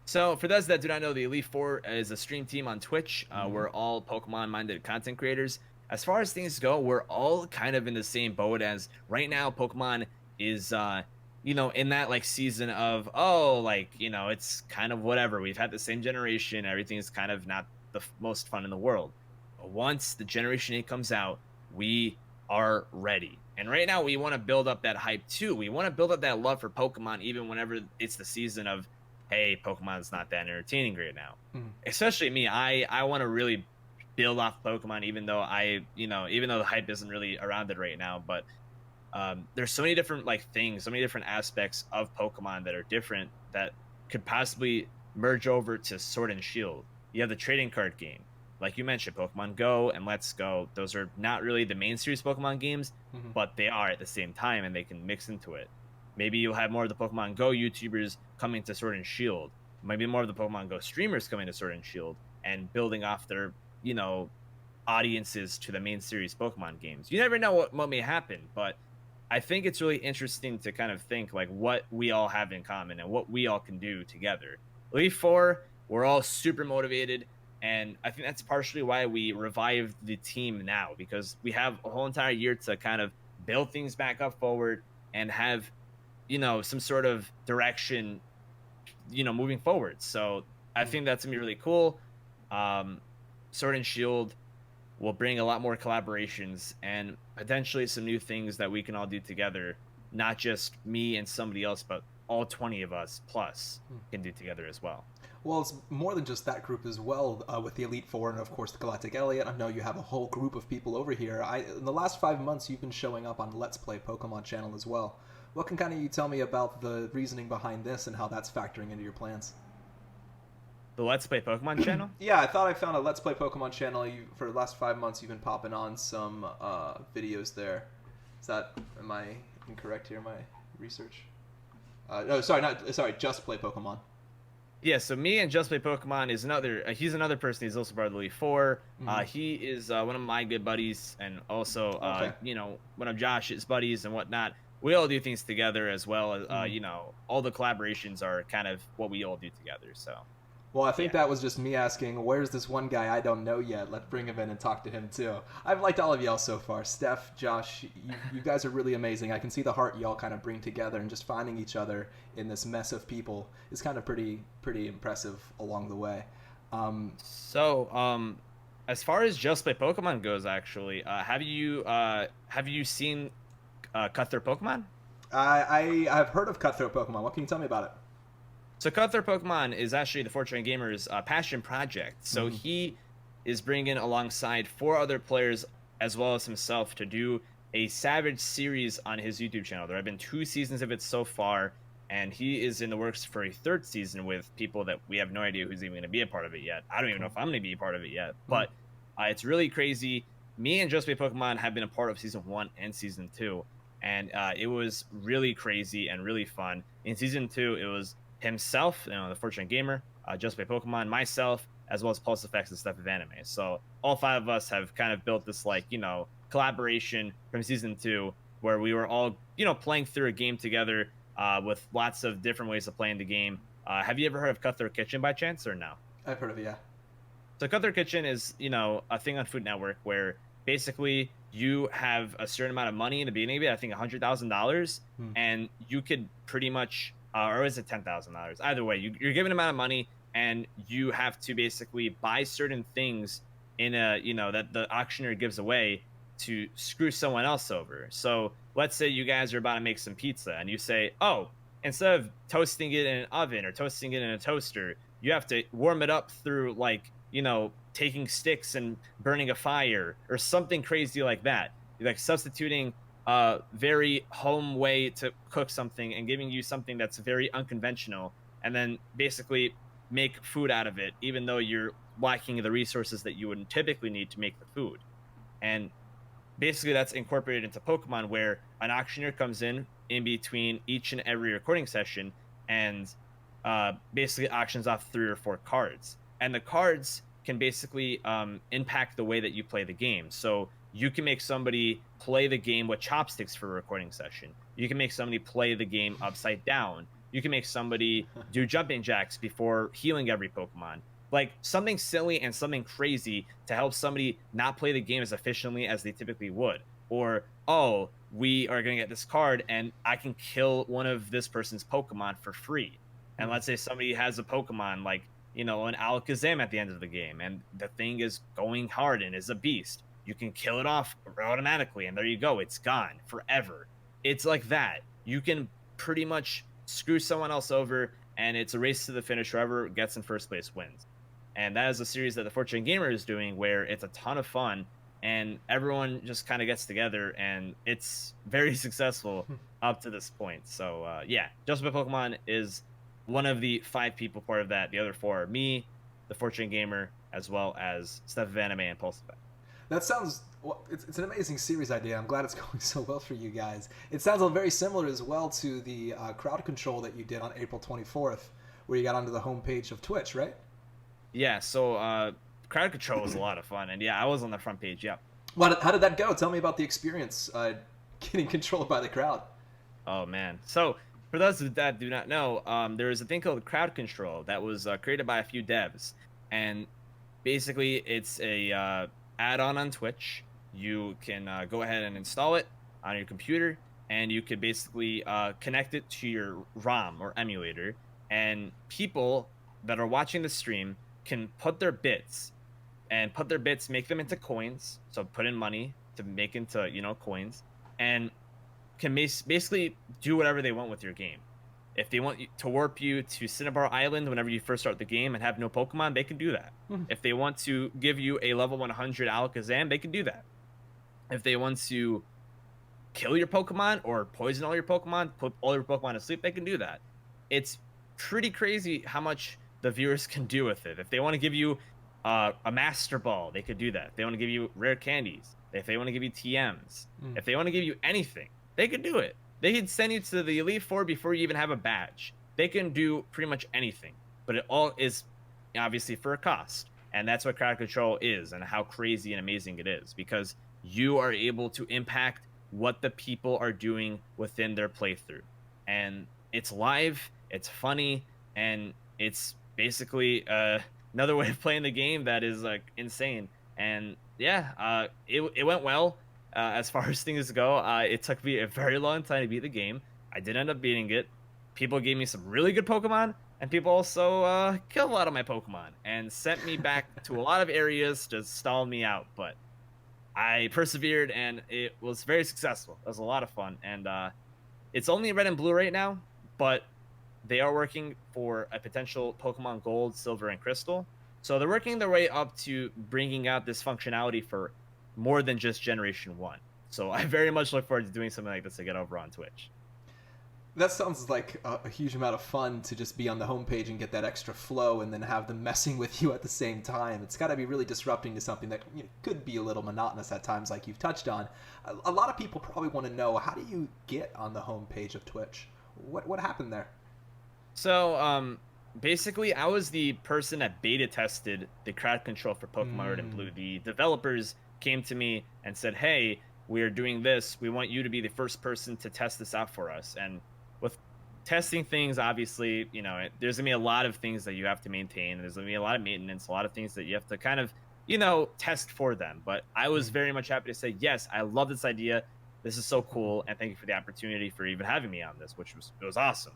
So, for those that do not know, the Elite Four is a stream team on Twitch. We're all Pokemon-minded content creators. As far as things go, we're all kind of in the same boat as right now. Pokemon is, in that like season of it's kind of whatever. We've had the same generation. Everything's kind of not the most fun in the world. But once the Generation 8 comes out, we are ready. And right now, we want to build up that hype too. We want to build up that love for Pokemon, even whenever it's the season of hey, Pokemon's not that entertaining right now. Especially me, I want to really build off Pokemon, even though even though the hype isn't really around it right now. But there's so many different like things, so many different aspects of Pokemon that are different that could possibly merge over to Sword and Shield. You have the trading card game, like you mentioned, Pokemon Go and Let's Go. Those are not really the main series Pokemon games, but they are at the same time, and they can mix into it. Maybe you'll have more of the Pokemon Go YouTubers coming to Sword and Shield. Maybe more of the Pokemon Go streamers coming to Sword and Shield and building off their, audiences to the main series Pokemon games. You never know what may happen, but I think it's really interesting to kind of think like what we all have in common and what we all can do together. Elite Four, we're all super motivated, and I think that's partially why we revived the team now, because we have a whole entire year to kind of build things back up forward and have some sort of direction, moving forward. So I think that's gonna be really cool. Sword and Shield will bring a lot more collaborations and potentially some new things that we can all do together. Not just me and somebody else, but all 20 of us plus can do together as well. Well, it's more than just that group as well, with the Elite Four and, of course, the GalacticElliot. I know you have a whole group of people over here. In the last 5 months, you've been showing up on Let's Play Pokemon channel as well. What can kind of you tell me about the reasoning behind this and how that's factoring into your plans? The Let's Play Pokemon channel? Yeah, I thought I found a Let's Play Pokemon channel. For the last 5 months, you've been popping on some videos there. Am I incorrect here in my research? No, sorry, Just Play Pokemon. Yeah, so me and Just Play Pokemon is he's another person. He's also part of the Elite Four. He is one of my good buddies, and also one of Josh's buddies and whatnot. We all do things together as well as all the collaborations are kind of what we all do together. So well, I think that was just me asking, where's this one guy I don't know yet? Let's bring him in and talk to him too. I've liked all of y'all so far. Steph, Josh, you guys are really amazing. I can see the heart y'all kind of bring together, and just finding each other in this mess of people is kind of pretty impressive along the way. As far as Just Play Pokemon goes, actually, have you seen Cutthroat Pokemon? I've heard of Cutthroat Pokemon. What can you tell me about it? So Cutthroat Pokemon is actually the Fortune Gamer's passion project. So he is bringing alongside 4 other players as well as himself to do a Savage series on his YouTube channel. There have been 2 seasons of it so far, and he is in the works for a 3rd season with people that we have no idea who's even going to be a part of it yet. I don't even know if I'm going to be a part of it yet, but it's really crazy. Me and Just Play Pokemon have been a part of season 1 and season 2, and it was really crazy and really fun. In season 2, it was himself, the Fortunate Gamer, Just Play Pokemon, myself, as well as Pulse Effects and Stuff of Anime. So all 5 of us have kind of built this collaboration from season 2 where we were all playing through a game together with lots of different ways of playing the game. Have you ever heard of Cutthroat Kitchen by chance, or no? I've heard of it, yeah. So Cutthroat Kitchen is a thing on Food Network where basically you have a certain amount of money in the beginning of it, I think $100,000, and you could pretty much or is it $10,000? Either way, you're given an amount of money, and you have to basically buy certain things in a that the auctioneer gives away to screw someone else over. So let's say you guys are about to make some pizza, and you say, oh, instead of toasting it in an oven or toasting it in a toaster, you have to warm it up through taking sticks and burning a fire or something crazy like that. Like substituting a very home way to cook something and giving you something that's very unconventional, and then basically make food out of it, even though you're lacking the resources that you would typically need to make the food. And basically that's incorporated into Pokemon, where an auctioneer comes in between each and every recording session and basically auctions off 3 or 4 cards. And the cards can basically impact the way that you play the game. So you can make somebody play the game with chopsticks for a recording session. You can make somebody play the game upside down. You can make somebody do jumping jacks before healing every Pokemon. Like something silly and something crazy to help somebody not play the game as efficiently as they typically would. Or, oh, we are going to get this card and I can kill one of this person's Pokemon for free. And let's say somebody has a Pokemon like, an Alakazam at the end of the game, and the thing is going hard and is a beast. You can kill it off automatically, and there you go. It's gone forever. It's like that. You can pretty much screw someone else over, and it's a race to the finish. Whoever gets in first place wins. And that is a series that the Fortune Gamer is doing, where it's a ton of fun, and everyone just kind of gets together, and it's very successful up to this point. So, Just My Pokemon is one of the 5 people part of that. The other 4 are me, the Fortune Gamer, as well as Steph of Anime and Pulse Effect. That sounds, it's an amazing series idea. I'm glad it's going so well for you guys. It sounds very similar as well to the crowd control that you did on April 24th, where you got onto the homepage of Twitch, right? Yeah, so crowd control was a lot of fun, and I was on the front page, How did that go? Tell me about the experience getting controlled by the crowd. Oh, man. So, for those that do not know, there is a thing called crowd control that was created by a few devs, and basically it's a add-on on Twitch. You can go ahead and install it on your computer, and you could basically connect it to your ROM or emulator, and people that are watching the stream can put their bits, make them into coins, so put in money to make into coins, and can basically do whatever they want with your game. If they want to warp you to Cinnabar Island whenever you first start the game and have no Pokemon, they can do that. If they want to give you a level 100 Alakazam, they can do that. If they want to kill your Pokemon or poison all your Pokemon, put all your Pokemon to sleep, they can do that. It's pretty crazy how much the viewers can do with it. If they want to give you a Master Ball, they could do that. If they want to give you rare candies, if they want to give you TMs, if they want to give you anything, they can do it. They can send you to the Elite Four before you even have a badge. They can do pretty much anything, but it all is obviously for a cost. And that's what crowd control is, and how crazy and amazing it is, because you are able to impact what the people are doing within their playthrough. And it's live, it's funny, and it's basically another way of playing the game that is like insane. And it went well. As far as things go, it took me a very long time to beat the game. I did end up beating it. People gave me some really good Pokemon, and people also killed a lot of my Pokemon and sent me back to a lot of areas to stall me out. But I persevered, and it was very successful. It was a lot of fun, and it's only red and blue right now, but they are working for a potential Pokemon Gold, Silver, and Crystal. So they're working their way up to bringing out this functionality for more than just Generation 1. So I very much look forward to doing something like this again over on Twitch. That sounds like a huge amount of fun to just be on the homepage and get that extra flow and then have them messing with you at the same time. It's got to be really disrupting to something that could be a little monotonous at times, like you've touched on. A lot of people probably want to know, how do you get on the homepage of Twitch? What happened there? So, basically, I was the person that beta tested the crowd control for Pokemon Red and Blue. The developers came to me and said, hey, we're doing this. We want you to be the first person to test this out for us. And with testing things, obviously, there's going to be a lot of things that you have to maintain. There's going to be a lot of maintenance, a lot of things that you have to kind of, test for them. But I was very much happy to say, yes, I love this idea. This is so cool. And thank you for the opportunity for even having me on this, it was awesome.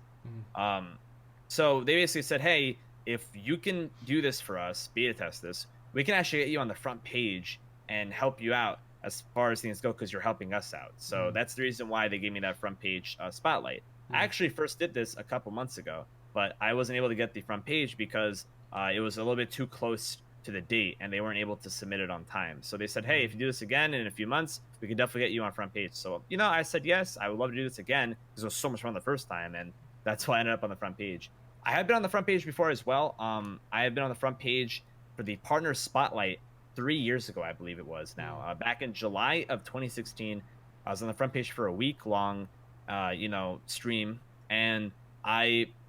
So they basically said, hey, if you can do this for us, beta test this, we can actually get you on the front page and help you out as far as things go, because you're helping us out. So that's the reason why they gave me that front page spotlight. I actually first did this a couple months ago, but I wasn't able to get the front page because it was a little bit too close to the date and they weren't able to submit it on time. So they said, hey, if you do this again in a few months, we can definitely get you on front page. So, I said, yes, I would love to do this again because it was so much fun the first time. And that's why I ended up on the front page. I had been on the front page before as well. I had been on the front page for the Partner Spotlight 3 years ago, I believe it was now. Back in July of 2016, I was on the front page for a week-long, stream. And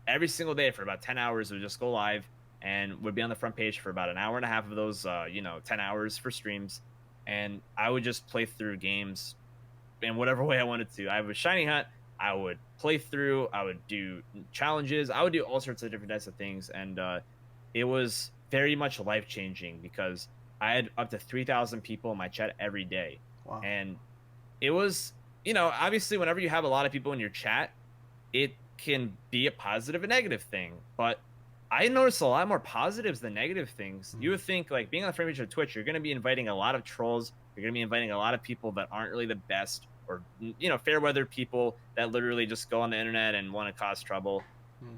every single day for about 10 hours, would just go live and would be on the front page for about an hour and a half of those, 10 hours for streams. and I would just play through games in whatever way I wanted to. I would shiny hunt, I would play through, I would do challenges, I would do all sorts of different types of things, and it was very much life changing because I had up to 3,000 people in my chat every day, Wow. and it was, obviously whenever you have a lot of people in your chat, it can be a positive and negative thing, but I noticed a lot more positives than negative things. You would think, like, being on the front page of Twitch, you're going to be inviting a lot of trolls. You're going to be inviting a lot of people that aren't really the best, or, fair weather people that literally just go on the internet and want to cause trouble.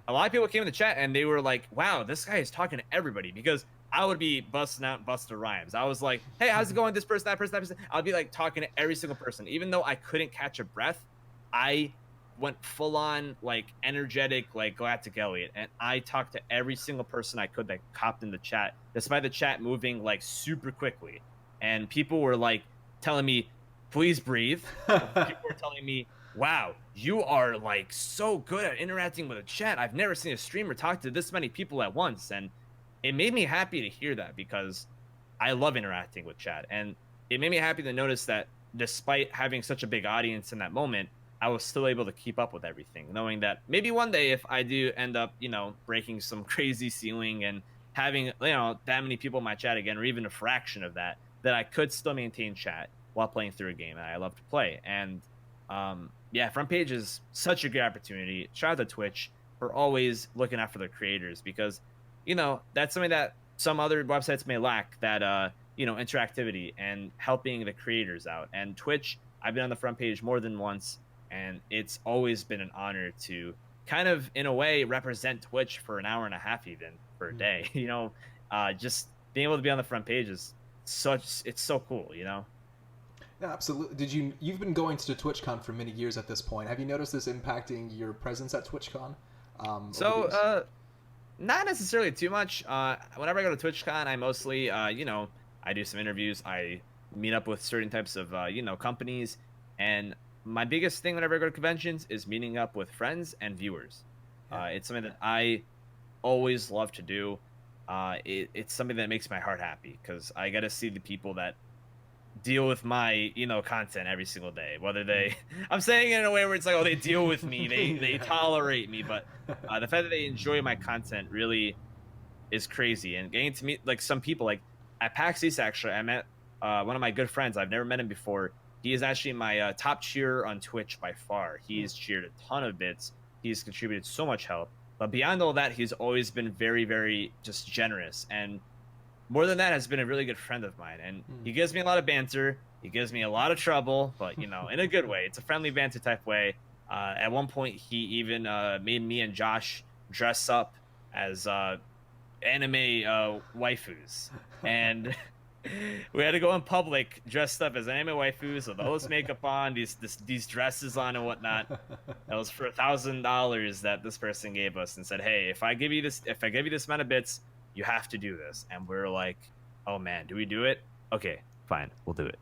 A lot of people came in the chat and they were like, wow, this guy is talking to everybody, because I would be busting out Busta Rhymes. I was like, hey, how's it going? This person, that person, that person. I would be like talking to every single person. Even though I couldn't catch a breath, I went full on like energetic, like GalacticElliot, and I talked to every single person I could that copped in the chat, despite the chat moving like super quickly. And people were like telling me, please breathe. People were telling me, wow, you are like so good at interacting with a chat. I've never seen a streamer talk to this many people at once. And it made me happy to hear that, because I love interacting with chat. And it made me happy to notice that despite having such a big audience in that moment, I was still able to keep up with everything, knowing that maybe one day if I do end up, breaking some crazy ceiling and having, that many people in my chat again, or even a fraction of that, that I could still maintain chat while playing through a game that I love to play. And yeah, front page is such a great opportunity. Shout out to Twitch for always looking out for their creators, because, that's something that some other websites may lack, that, interactivity and helping the creators out. And Twitch, I've been on the front page more than once, and it's always been an honor to kind of, in a way, represent Twitch for an hour and a half, even for a day. Just being able to be on the front page is it's so cool. Yeah, absolutely. You've been going to TwitchCon for many years at this point. Have you noticed this impacting your presence at TwitchCon? Not necessarily too much. Whenever I go to TwitchCon, I mostly, I do some interviews. I meet up with certain types of, companies, and my biggest thing whenever I go to conventions is meeting up with friends and viewers. It's something that I always love to do. It's something that makes my heart happy, because I get to see the people that deal with my, content every single day. Whether they, I'm saying it in a way where it's like, oh, they deal with me, they tolerate me, but the fact that they enjoy my content really is crazy. And getting to meet like some people, like at PAX East, actually, I met one of my good friends. I've never met him before. He is actually my top cheerer on Twitch by far. He's cheered a ton of bits. He's contributed so much help. But beyond all that, he's always been very, very just generous. And more than that, has been a really good friend of mine. And he gives me a lot of banter. He gives me a lot of trouble, but, in a good way. It's a friendly banter type way. At one point, he even made me and Josh dress up as anime waifus. And we had to go in public dressed up as anime waifus with all this makeup on, these dresses on and whatnot. That was for $1,000 that this person gave us, and said, "Hey, if I give you this amount of bits, you have to do this." And we're like, "Oh man, do we do it? Okay, fine, we'll do it."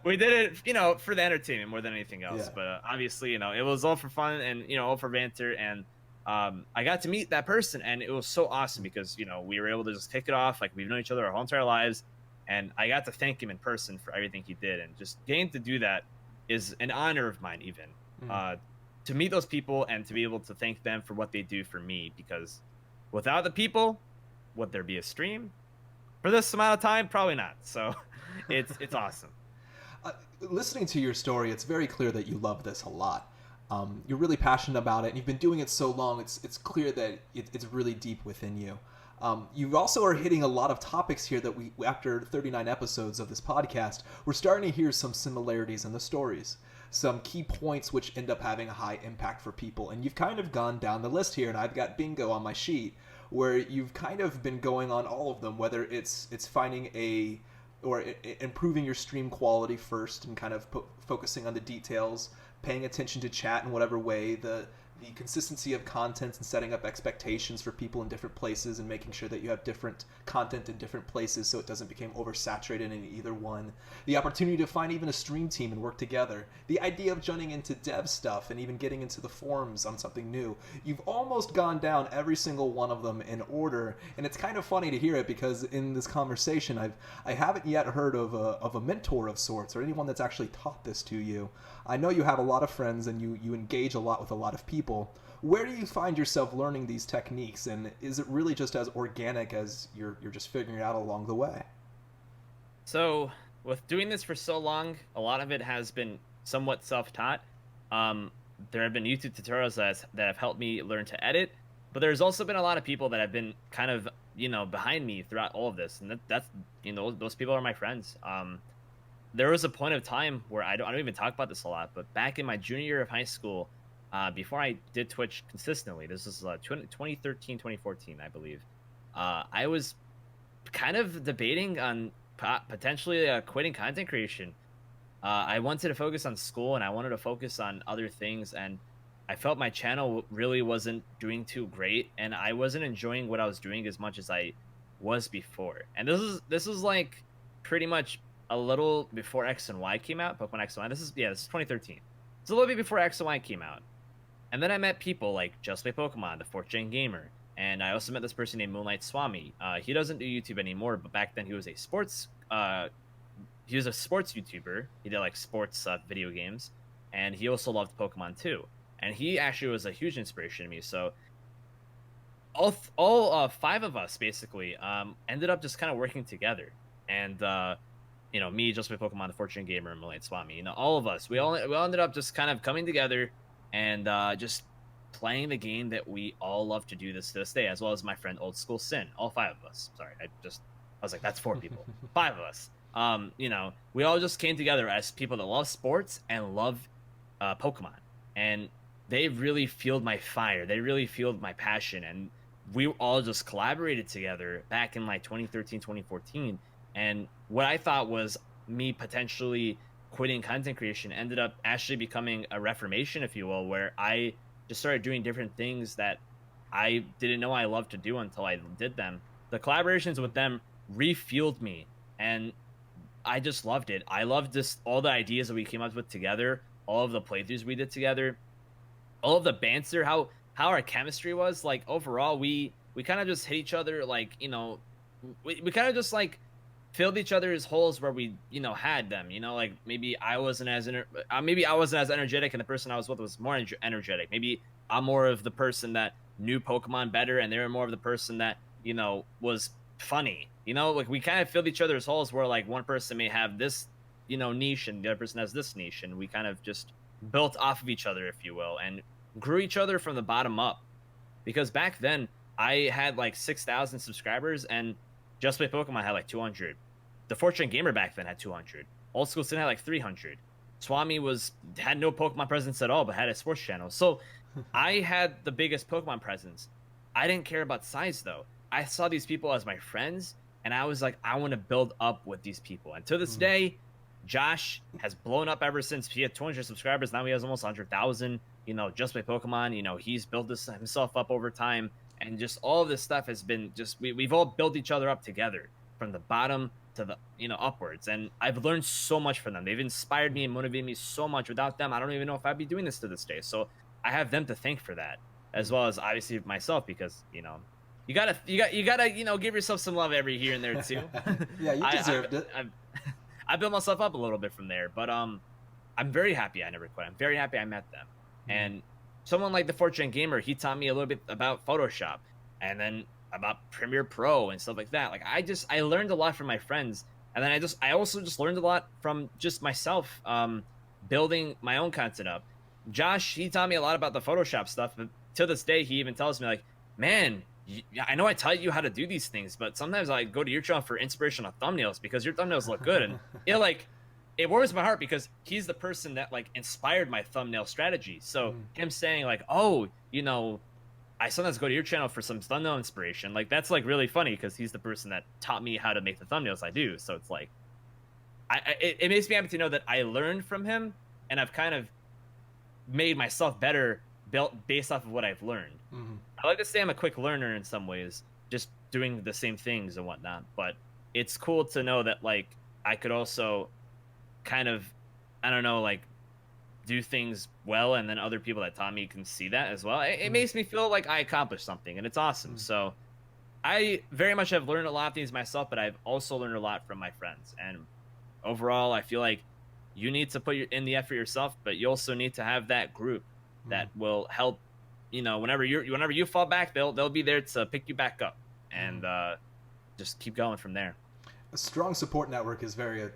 We did it, for the entertainment more than anything else. Yeah. But obviously, it was all for fun and all for banter. And I got to meet that person, and it was so awesome because, we were able to just kick it off. Like, we've known each other our whole entire lives, and I got to thank him in person for everything he did. And just getting to do that is an honor of mine, even to meet those people and to be able to thank them for what they do for me, because without the people, would there be a stream for this amount of time? Probably not. So it's awesome. Listening to your story, it's very clear that you love this a lot. You're really passionate about it, and you've been doing it so long, it's clear that it's really deep within you. You also are hitting a lot of topics here that we, after 39 episodes of this podcast, we're starting to hear some similarities in the stories. Some key points which end up having a high impact for people. And you've kind of gone down the list here, and I've got bingo on my sheet, where you've kind of been going on all of them, whether it's finding improving your stream quality first and kind of focusing on the details, paying attention to chat in whatever way, the the consistency of content and setting up expectations for people in different places and making sure that you have different content in different places so it doesn't become oversaturated in either one. The opportunity to find even a stream team and work together. The idea of jumping into dev stuff and even getting into the forums on something new. You've almost gone down every single one of them in order, and it's kind of funny to hear it because in this conversation I haven't yet heard of a mentor of sorts or anyone that's actually taught this to you. I know you have a lot of friends and you engage a lot with a lot of people. Where do you find yourself learning these techniques, and is it really just as organic as you're just figuring it out along the way? So with doing this for so long, a lot of it has been somewhat self-taught. There have been YouTube tutorials that have helped me learn to edit, but there's also been a lot of people that have been kind of, behind me throughout all of this, and that's those people are my friends. There was a point of time where I don't even talk about this a lot, but back in my junior year of high school, before I did Twitch consistently, this was 2013, 2014, I believe. I was kind of debating on potentially quitting content creation. I wanted to focus on school and I wanted to focus on other things, and I felt my channel really wasn't doing too great, and I wasn't enjoying what I was doing as much as I was before. And this is like pretty much a little before X and Y came out, Pokemon X and Y. This is 2013. It's a little bit before X and Y came out. And then I met people like Just Play Pokemon, the 4th-gen gamer, and I also met this person named Moonlight Swami. He doesn't do YouTube anymore, but back then he was a sports YouTuber. He did like sports video games, and he also loved Pokemon too. And he actually was a huge inspiration to me. So all 5 of us basically ended up just kind of working together. And me, Just Play Pokemon, the 4th-gen gamer, and Moonlight Swami. All of us, we all ended up just kind of coming together and just playing the game that we all love to do to this day, as well as my friend Old School Sin. All 5 of us. Sorry, I was like, that's 4 people. 5 of us. We all just came together as people that love sports and love Pokemon, and they really fueled my fire. They really fueled my passion, and we all just collaborated together back in like 2013, 2014. And what I thought was me potentially quitting content creation ended up actually becoming a reformation, if you will, where I just started doing different things that I didn't know I loved to do until I did them. The collaborations with them refueled me, and I just loved it. I loved just all the ideas that we came up with together, all of the playthroughs we did together, all of the banter, how our chemistry was. Like overall, we kind of just hit each other, like, we kind of just like filled each other's holes where we had them. Like maybe I wasn't as energetic, and the person I was with was more energetic. Maybe I'm more of the person that knew Pokemon better, and they were more of the person that was funny. Like we kind of filled each other's holes where like one person may have this niche and the other person has this niche, and we kind of just built off of each other, if you will, and grew each other from the bottom up. Because back then I had like 6,000 subscribers, and Just Play Pokemon had like 200. The 4th-gen gamer back then had 200. Old School Sin had like 300. Swami had no Pokemon presence at all, but had a sports channel. So I had the biggest Pokemon presence. I didn't care about size though. I saw these people as my friends, and I was like, I want to build up with these people. And to this day, Josh has blown up ever since. He had 200 subscribers. Now he has almost 100,000. Just Play Pokemon. He's built this himself up over time. And just all of this stuff has been just, we've all built each other up together from the bottom to the, upwards. And I've learned so much from them. They've inspired me and motivated me so much. Without them, I don't even know if I'd be doing this to this day. So I have them to thank for that, as well as obviously myself, because, you gotta, give yourself some love every here and there too. Yeah, you deserved it. I built myself up a little bit from there, but I'm very happy I never quit. I'm very happy I met them. And someone like the 4th-gen gamer, he taught me a little bit about Photoshop, and then about Premiere Pro and stuff like that. Like I learned a lot from my friends, and then I also just learned a lot from just myself, building my own content up. Josh, he taught me a lot about the Photoshop stuff, but to this day, he even tells me like, man, I know I taught you how to do these things, but sometimes I go to your channel for inspiration on thumbnails because your thumbnails look good. And it warms my heart because he's the person that like inspired my thumbnail strategy. So him saying like, oh, I sometimes go to your channel for some thumbnail inspiration. Like that's like really funny because he's the person that taught me how to make the thumbnails I do. So it's like, it makes me happy to know that I learned from him, and I've kind of made myself better built based off of what I've learned. Mhm. I like to say I'm a quick learner in some ways, just doing the same things and whatnot. But it's cool to know that like I could also kind of, I don't know, like do things well, and then other people that taught me can see that as well. It Mhm. makes me feel like I accomplished something, and it's awesome. Mhm. So I very much have learned a lot of things myself, but I've also learned a lot from my friends. And overall, I feel like you need to put in the effort yourself, but you also need to have that group Mhm. that will help. You know, whenever you fall back, they'll be there to pick you back up, and Mhm. just keep going from there. A strong support network is a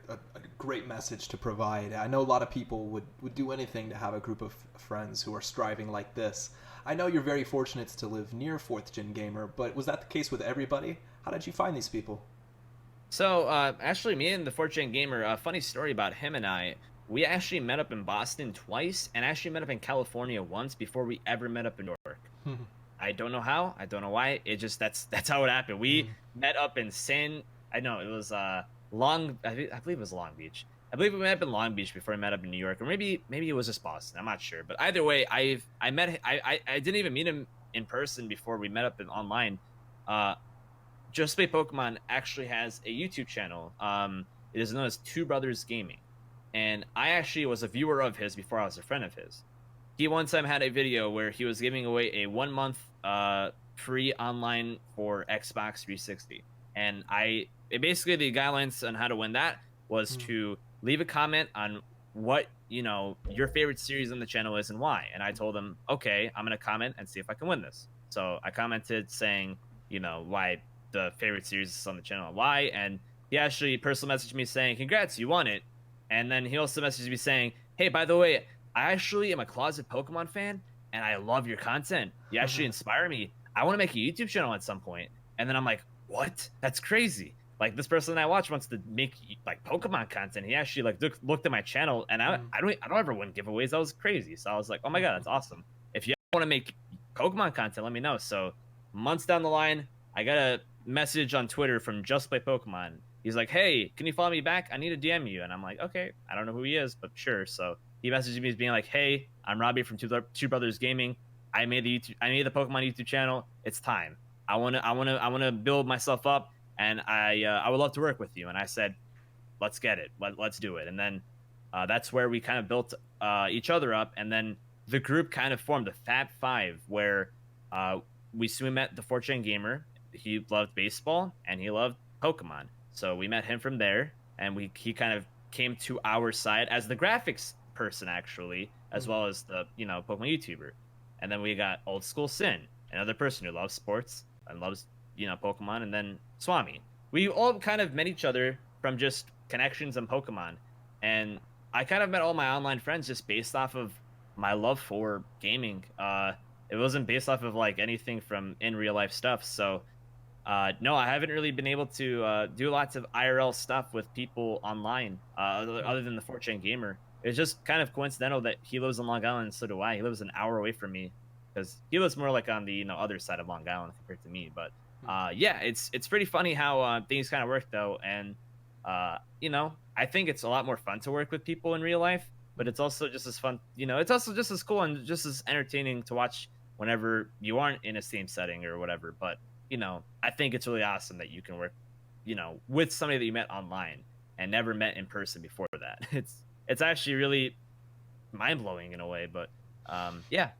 great message to provide. I know a lot of people would do anything to have a group of friends who are striving like this. I know you're very fortunate to live near Fourth Gen Gamer, but was that the case with everybody? How did you find these people? So, actually, me and the Fortune Gamer, a funny story about him and I, we actually met up in Boston twice and actually met up in California once before we ever met up in New York. I don't know how, I don't know why. It just that's how it happened. We Mhm. met up in I know it was I believe it was Long Beach. I believe we met up in Long Beach before we met up in New York, or maybe it was just Boston. I'm not sure, but either way, I met I didn't even meet him in person before we met up online. Uh, Just Play Pokemon actually has a YouTube channel. It is known as Two Brothers Gaming, and I actually was a viewer of his before I was a friend of his. He one time had a video where he was giving away a 1 month free online for Xbox 360, and basically the guidelines on how to win that was Mhm. to leave a comment on what your favorite series on the channel is and why. And I told him, okay, I'm gonna comment and see if I can win this. So I commented saying, why the favorite series is on the channel and why. And he actually personal messaged me saying, congrats, you won it. And then he also messaged me saying, hey, by the way, I actually am a closet Pokemon fan and I love your content. You actually inspire me. I want to make a YouTube channel at some point. And then I'm like, what? That's crazy. Like this person I watch wants to make like Pokemon content. He actually like looked at my channel, and Mhm. I don't ever win giveaways. That was crazy. So I was like, oh my god, that's awesome. If you want to make Pokemon content, let me know. So months down the line, I got a message on Twitter from Just Play Pokemon. He's like, hey, can you follow me back? I need to DM you. And I'm like, okay, I don't know who he is, but sure. So he messaged me being like, hey, I'm Robbie from Two Brothers Gaming. I made the Pokemon YouTube channel. It's time. I wanna build myself up, and I would love to work with you. And I said, let's get it. Let's do it. And then that's where we kind of built each other up. And then the group kind of formed a Fab Five, where we soon met the Fortune Gamer. He loved baseball and he loved Pokemon. So we met him from there, and he kind of came to our side as the graphics person, actually, as Mhm. well as the Pokemon YouTuber. And then we got Old School Sin, another person who loves sports and loves Pokemon, and then Swami. We all kind of met each other from just connections and Pokemon, and I kind of met all my online friends just based off of my love for gaming. It wasn't based off of like anything from in real life stuff. So no, I haven't really been able to do lots of IRL stuff with people online, other than the Fortune Gamer. It's just kind of coincidental that he lives in Long Island and so do I. He lives an hour away from me because he lives more like on the other side of Long Island compared to me. But yeah, it's pretty funny how things kind of work though, and I think it's a lot more fun to work with people in real life. But it's also just as fun, it's also just as cool and just as entertaining to watch whenever you aren't in a same setting or whatever. But I think it's really awesome that you can work, with somebody that you met online and never met in person before that. It's actually really mind blowing in a way, but yeah.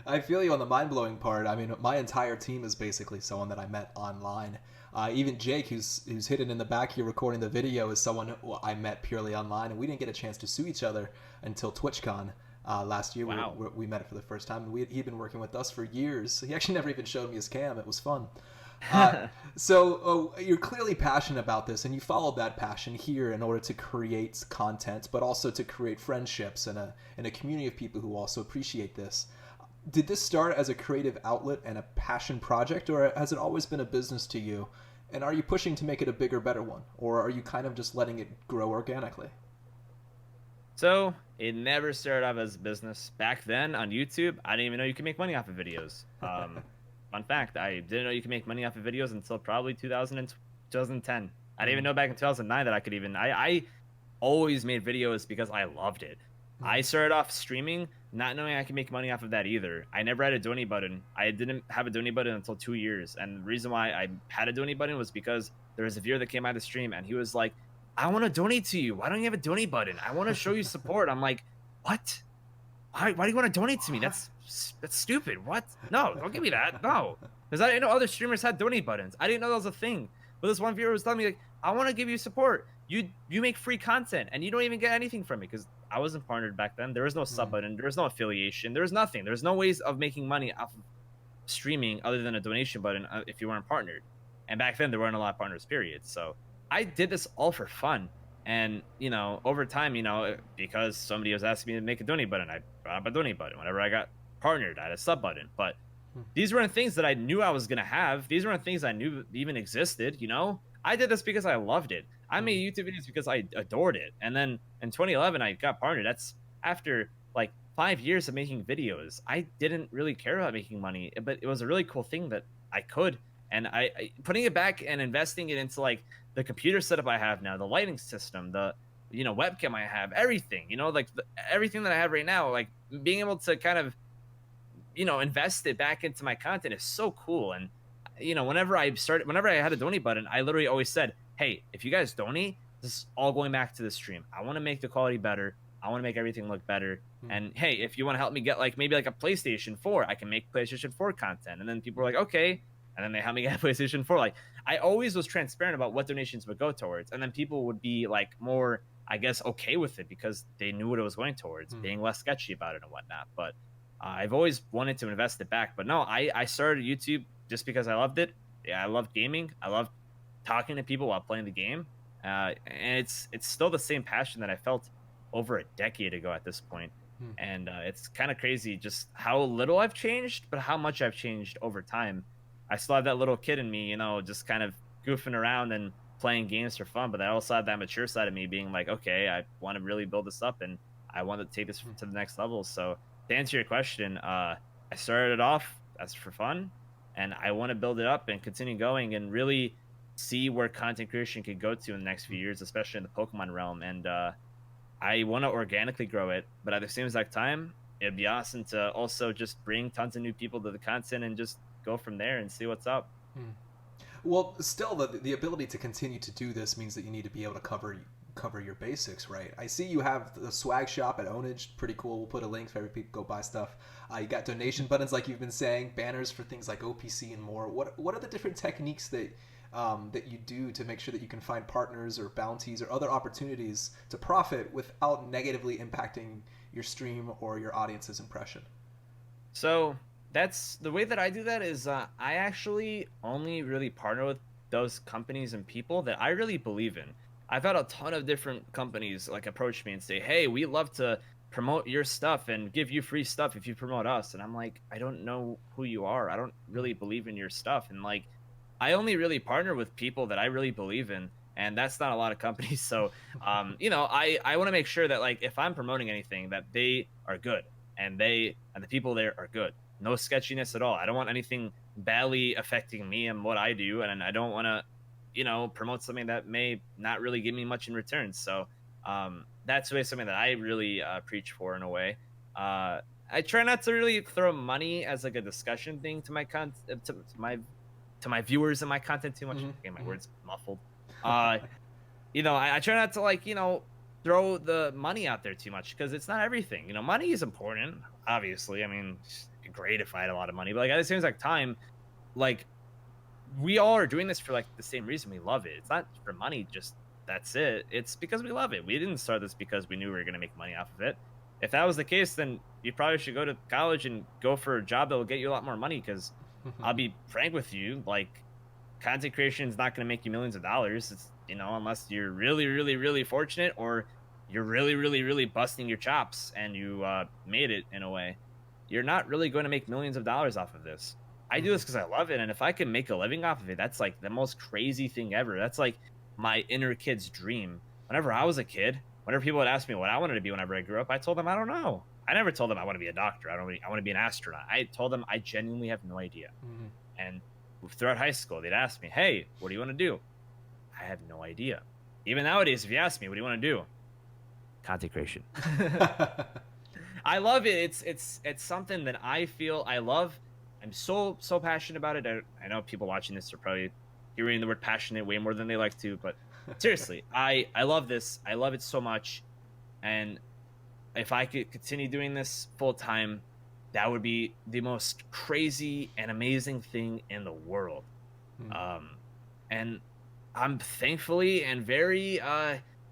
I feel you on the mind blowing part. I mean, my entire team is basically someone that I met online. Even Jake, who's hidden in the back here recording the video, is someone who I met purely online, and we didn't get a chance to sue each other until TwitchCon last year. Wow. We met for the first time, and he'd been working with us for years. He actually never even showed me his cam. It was fun. So you're clearly passionate about this, and you followed that passion here in order to create content, but also to create friendships and a community of people who also appreciate this. Did this start as a creative outlet and a passion project, or has it always been a business to you? And are you pushing to make it a bigger, better one, or are you kind of just letting it grow organically? So it never started off as a business. Back then on YouTube, I didn't even know you could make money off of videos. Fun fact, I didn't know you could make money off of videos until probably 2010. I didn't even know back in 2009 that I could even. I always made videos because I loved it. I started off streaming not knowing I could make money off of that either. I never had a donate button. I didn't have a donate button until 2 years. And the reason why I had a donate button was because there was a viewer that came by the stream and he was like, I want to donate to you. Why don't you have a donate button? I want to show you support. I'm like, what? Why do you want to donate to me? That's stupid. What? No, don't give me that. No. Because I didn't know other streamers had donate buttons. I didn't know that was a thing. But this one viewer was telling me, like, I want to give you support. You make free content and you don't even get anything from me, because I wasn't partnered back then. There was no sub button. There was no affiliation. There was nothing. There was no ways of making money off of streaming other than a donation button if you weren't partnered. And back then, there weren't a lot of partners, period. So I did this all for fun. And, you know, over time, you know, because somebody was asking me to make a donate button, I brought up a donate button. Whenever I got partnered, I had a sub button. But these weren't things that I knew I was going to have. These weren't things I knew even existed, you know? I did this because I loved it. I made YouTube videos because I adored it. And then in 2011, I got partnered. That's after like 5 years of making videos. I didn't really care about making money, but it was a really cool thing that I could. And I putting it back and investing it into like the computer setup I have now, the lighting system, the, you know, webcam I have, everything, you know, like everything that I have right now, like being able to kind of, you know, invest it back into my content is so cool. And, you know, whenever I had a donate button, I literally always said, hey, if you guys donate, this is all going back to the stream. I want to make the quality better. I want to make everything look better. And hey, if you want to help me get like maybe like a PlayStation 4, I can make PlayStation 4 content. And then people were like, okay. And then they helped me get a PlayStation 4. Like, I always was transparent about what donations would go towards. And then people would be like more, I guess, okay with it because they knew what it was going towards, being less sketchy about it and whatnot. But I've always wanted to invest it back. But no, I started YouTube just because I loved it. Yeah, I loved gaming. I loved talking to people while playing the game. And it's still the same passion that I felt over a decade ago at this point. And it's kind of crazy just how little I've changed, but how much I've changed over time. I still have that little kid in me, you know, just kind of goofing around and playing games for fun. But I also have that mature side of me being like, okay, I want to really build this up and I want to take this to the next level. So to answer your question, I started it off as for fun, and I want to build it up and continue going and really see where content creation could go to in the next few years, especially in the Pokemon realm. And I want to organically grow it, but at the same exact time, it'd be awesome to also just bring tons of new people to the content and just go from there and see what's up. Well, still, the ability to continue to do this means that you need to be able to cover your basics, right? I see you have the swag shop at Ownage, pretty cool. We'll put a link for every people go buy stuff. You got donation buttons, like you've been saying, banners for things like OPC and more. What are the different techniques that you do to make sure that you can find partners or bounties or other opportunities to profit without negatively impacting your stream or your audience's impression? So that's the way that I do that is I actually only really partner with those companies and people that I really believe in. I've had a ton of different companies like approach me and say, hey, we love to promote your stuff and give you free stuff if you promote us. And I'm like, I don't know who you are. I don't really believe in your stuff. And like, I only really partner with people that I really believe in. And that's not a lot of companies. So, you know, I want to make sure that like, if I'm promoting anything, that they are good and the people there are good. No sketchiness at all. I don't want anything badly affecting me and what I do. And I don't want to, you know, promote something that may not really give me much in return. So that's really something that I really preach for in a way. I try not to really throw money as like a discussion thing to my to my viewers and my content too much. Okay, my words muffled. You know, I try not to like, you know, throw the money out there too much because it's not everything. You know, money is important, obviously. I mean, it'd be great if I had a lot of money, but like at the same exact time, like we all are doing this for like the same reason. We love it. It's not for money, just that's it. It's because we love it. We didn't start this because we knew we were going to make money off of it. If that was the case, then you probably should go to college and go for a job that will get you a lot more money. Because I'll be frank with you, like content creation is not going to make you millions of dollars. It's, you know, unless you're really, really, really fortunate or you're really, really, really busting your chops and you made it in a way. You're not really going to make millions of dollars off of this. I do this because I love it, and if I can make a living off of it, that's like the most crazy thing ever. That's like my inner kid's dream. Whenever I was a kid, whenever people would ask me what I wanted to be whenever I grew up, I told them I don't know. I never told them I want to be a doctor. I want to be an astronaut. I told them I genuinely have no idea. And throughout high school, they'd ask me, "Hey, what do you want to do?" I had no idea. Even nowadays, if you ask me, "What do you want to do?" content creation. I love it. It's something that I feel I love. I'm so passionate about it. I know people watching this are probably hearing the word passionate way more than they like to, but seriously, I love this. I love it so much, and if I could continue doing this full time, that would be the most crazy and amazing thing in the world. Um, and I'm thankfully and very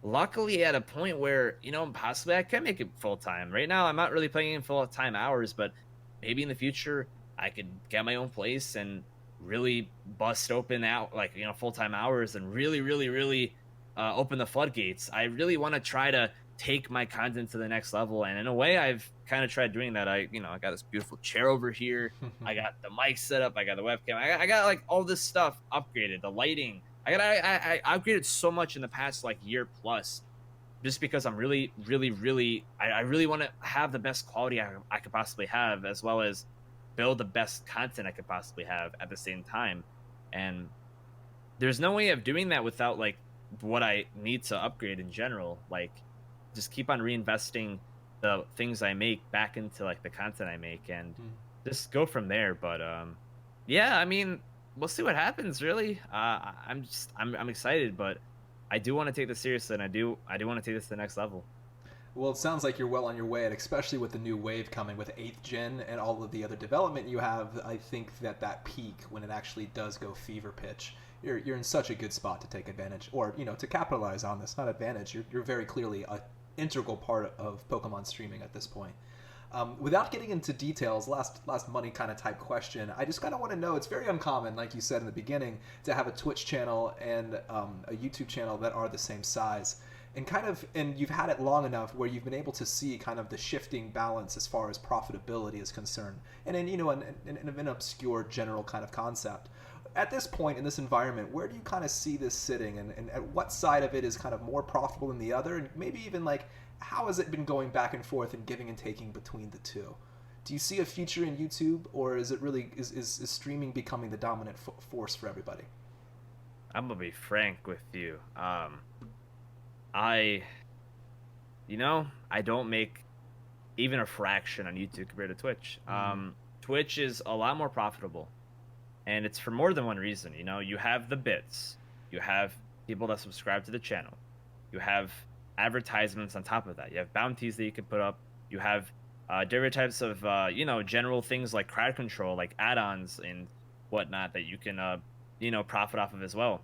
luckily at a point where, you know, possibly I can make it full time. Right now, I'm not really playing in full time hours, but maybe in the future I could get my own place and really bust open out like, you know, full time hours and really open the floodgates. I really want to try to take my content to the next level, and in a way, I've kind of tried doing that. I got this beautiful chair over here. I got the mic set up. I got the webcam. I got like all this stuff upgraded. The lighting. I upgraded so much in the past like year plus, just because I'm I really want to have the best quality I could possibly have, as well as build the best content I could possibly have at the same time. And there's no way of doing that without like what I need to upgrade in general. Like, just keep on reinvesting the things I make back into like the content I make, and just go from there. But yeah, I mean, we'll see what happens. Really, I'm excited, but I do want to take this seriously, and I do want to take this to the next level. Well, it sounds like you're well on your way, and especially with the new wave coming with 8th gen and all of the other development you have, I think that peak, when it actually does go fever pitch, you're in such a good spot to take advantage, or, you know, to capitalize on this. Not advantage. You're very clearly a integral part of Pokemon streaming at this point. Without getting into details, last money kind of type question, I just kind of want to know, it's very uncommon, like you said in the beginning, to have a Twitch channel and a YouTube channel that are the same size. And you've had it long enough where you've been able to see kind of the shifting balance as far as profitability is concerned, and in, you know, an obscure general kind of concept. At this point in this environment, where do you kind of see this sitting, and at what side of it is kind of more profitable than the other, and maybe even like how has it been going back and forth and giving and taking between the two? Do you see a future in YouTube, or is it really is streaming becoming the dominant force for everybody? I'm gonna be frank with you. I don't make even a fraction on YouTube compared to Twitch. Twitch is a lot more profitable, and it's for more than one reason. You know, you have the bits, you have people that subscribe to the channel, you have advertisements on top of that, you have bounties that you can put up, you have different types of general things like crowd control, like add-ons and whatnot that you can profit off of as well.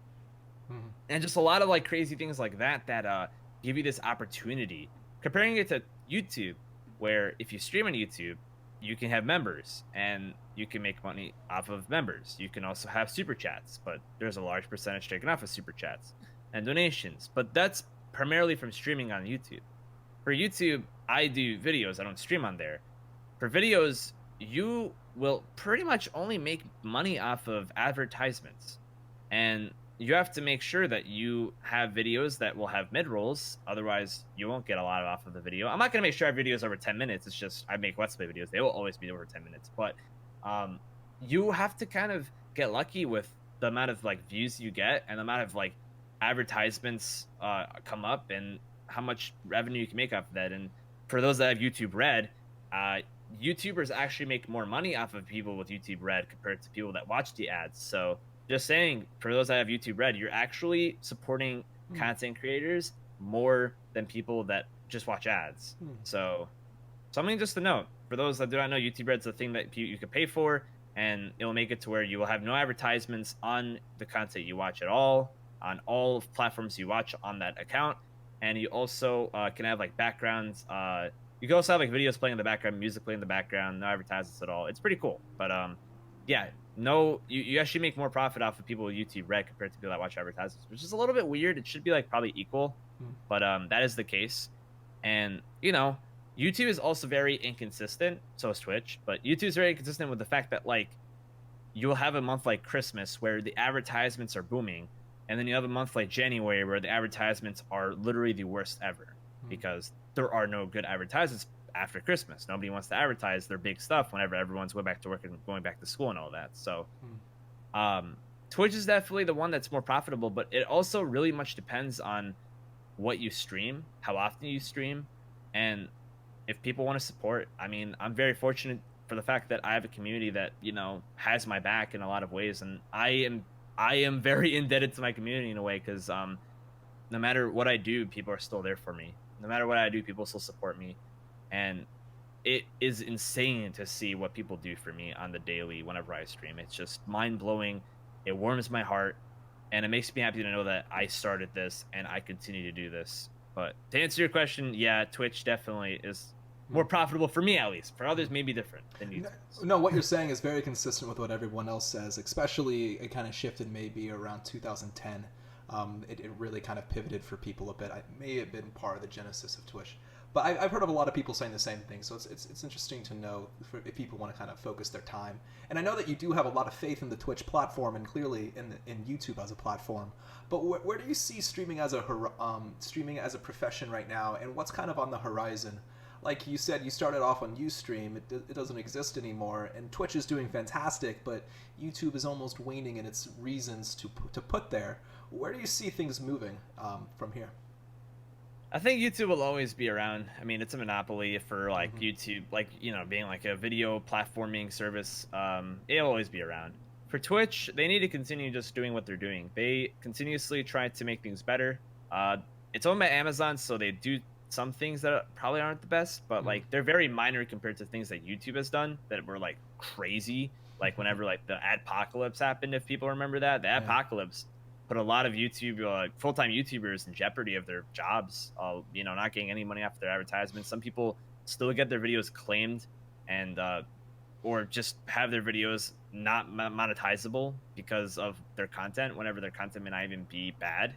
And just a lot of like crazy things like that give you this opportunity. Comparing it to YouTube, where if you stream on YouTube, you can have members and you can make money off of members. You can also have super chats, but there's a large percentage taken off of super chats and donations. But that's primarily from streaming on YouTube. For YouTube, I do videos. I don't stream on there. For videos, you will pretty much only make money off of advertisements. And you have to make sure that you have videos that will have mid-rolls, otherwise you won't get a lot off of the video. I'm not going to make sure our videos over 10 minutes. It's just I make Let's Play videos. They will always be over 10 minutes. But you have to kind of get lucky with the amount of like views you get and the amount of like advertisements come up and how much revenue you can make off of that. And for those that have YouTube Red, YouTubers actually make more money off of people with YouTube Red compared to people that watch the ads. So just saying, for those that have YouTube Red, you're actually supporting content creators more than people that just watch ads. So something just to note, for those that do not know, YouTube Red's a thing that you can pay for, and it'll make it to where you will have no advertisements on the content you watch at all, on all platforms you watch on that account. And you also can have like backgrounds. You can also have like videos playing in the background, music playing in the background, no advertisements at all. It's pretty cool. But yeah, no, you actually make more profit off of people with YouTube Red compared to people that watch advertisements, which is a little bit weird. It should be like probably equal, but that is the case. And YouTube is also very inconsistent. So is Twitch, but YouTube is very inconsistent with the fact that like you'll have a month like Christmas where the advertisements are booming, and then you have a month like January where the advertisements are literally the worst ever because there are no good advertisements after Christmas. Nobody wants to advertise their big stuff whenever everyone's going back to work and going back to school and all that. So Twitch is definitely the one that's more profitable, but it also really much depends on what you stream, how often you stream, and if people want to support. I mean, I'm very fortunate for the fact that I have a community that, has my back in a lot of ways, and I am very indebted to my community in a way, because no matter what I do, people are still there for me. No matter what I do, people still support me, and it is insane to see what people do for me on the daily whenever I stream. It's just mind blowing. It warms my heart, and it makes me happy to know that I started this and I continue to do this. But to answer your question, yeah, Twitch definitely is more profitable for me, at least. For others, maybe different than YouTube. No, what you're saying is very consistent with what everyone else says. Especially, it kind of shifted maybe around 2010. It really kind of pivoted for people a bit. I may have been part of the genesis of Twitch. But I've heard of a lot of people saying the same thing, so it's interesting to know if people want to kind of focus their time. And I know that you do have a lot of faith in the Twitch platform and clearly in YouTube as a platform. But where do you see streaming as a profession right now, and what's kind of on the horizon? Like you said, you started off on Ustream. It doesn't exist anymore, and Twitch is doing fantastic, but YouTube is almost waning in its reasons to put there. Where do you see things moving from here? I think YouTube will always be around. I mean, it's a monopoly for like YouTube, like, being like a video platforming service. It'll always be around. For Twitch, they need to continue just doing what they're doing. They continuously try to make things better. It's owned by Amazon, so they do some things that probably aren't the best, but like they're very minor compared to things that YouTube has done that were like crazy. Like whenever like the adpocalypse happened, if people remember that, the adpocalypse put a lot of YouTube full-time YouTubers in jeopardy of their jobs, not getting any money off their advertisements. Some people still get their videos claimed and or just have their videos not monetizable because of their content, whenever their content may not even be bad.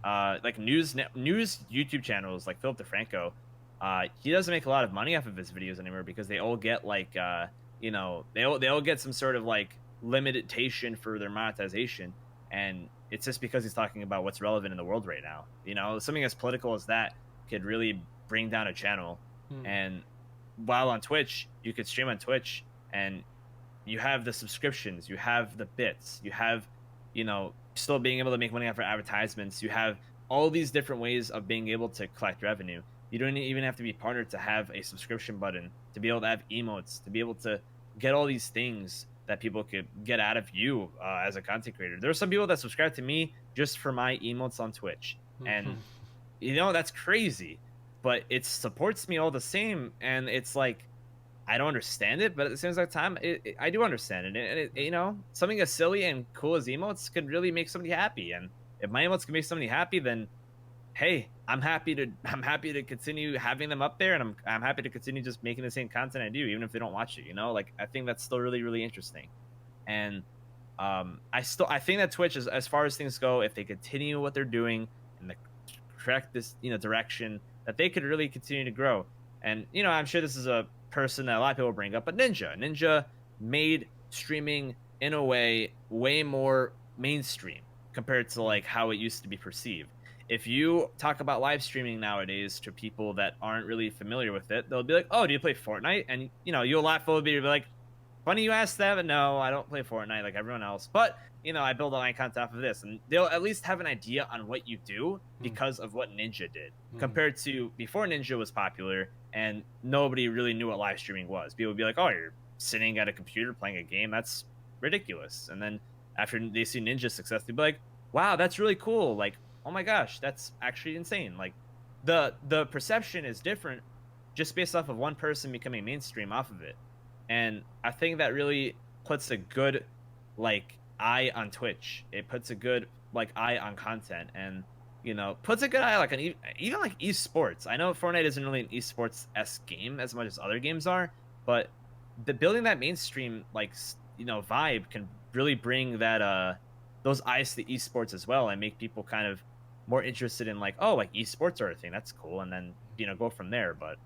Like news YouTube channels like Philip DeFranco, he doesn't make a lot of money off of his videos anymore because they all get like they all get some sort of like limitation for their monetization, and it's just because he's talking about what's relevant in the world right now. Something as political as that could really bring down a channel. And while on Twitch, you could stream on Twitch and you have the subscriptions, you have the bits, you have still being able to make money off of advertisements. You have all these different ways of being able to collect revenue. You don't even have to be partnered to have a subscription button, to be able to have emotes, to be able to get all these things that people could get out of you as a content creator. There are some people that subscribe to me just for my emotes on Twitch. And, that's crazy. But it supports me all the same. And it's like, I don't understand it, but at the same time, I do understand it. And something as silly and cool as emotes could really make somebody happy. And if my emotes can make somebody happy, then hey, I'm happy to continue having them up there, and I'm happy to continue just making the same content I do, even if they don't watch it. Like I think that's still really, really interesting. And I think that Twitch is, as far as things go, if they continue what they're doing in the correct direction, that they could really continue to grow. And I'm sure this is a person that a lot of people bring up, but Ninja made streaming in a way more mainstream compared to like how it used to be perceived. If you talk about live streaming nowadays to people that aren't really familiar with it, they'll be like, "Oh, do you play Fortnite?" And you'll laugh a little bit. You'll be like, "Funny you asked that, but no, I don't play Fortnite like everyone else. But I build all my content off of this," and they'll at least have an idea on what you do because of what Ninja did, compared to before Ninja was popular and nobody really knew what live streaming was. People would be like, "Oh, you're sitting at a computer playing a game? That's ridiculous." And then after they see Ninja's success, they'd be like, "Wow, that's really cool. Like, oh my gosh, that's actually insane." Like the perception is different just based off of one person becoming mainstream off of it. And I think that really puts a good like eye on Twitch. It puts a good like eye on content, and puts a good eye like on even like esports. I know Fortnite isn't really an esports-esque game as much as other games are, but building that mainstream like vibe can really bring that those eyes to esports as well, and make people kind of more interested in like, oh, like esports are a thing, that's cool, and then go from there. But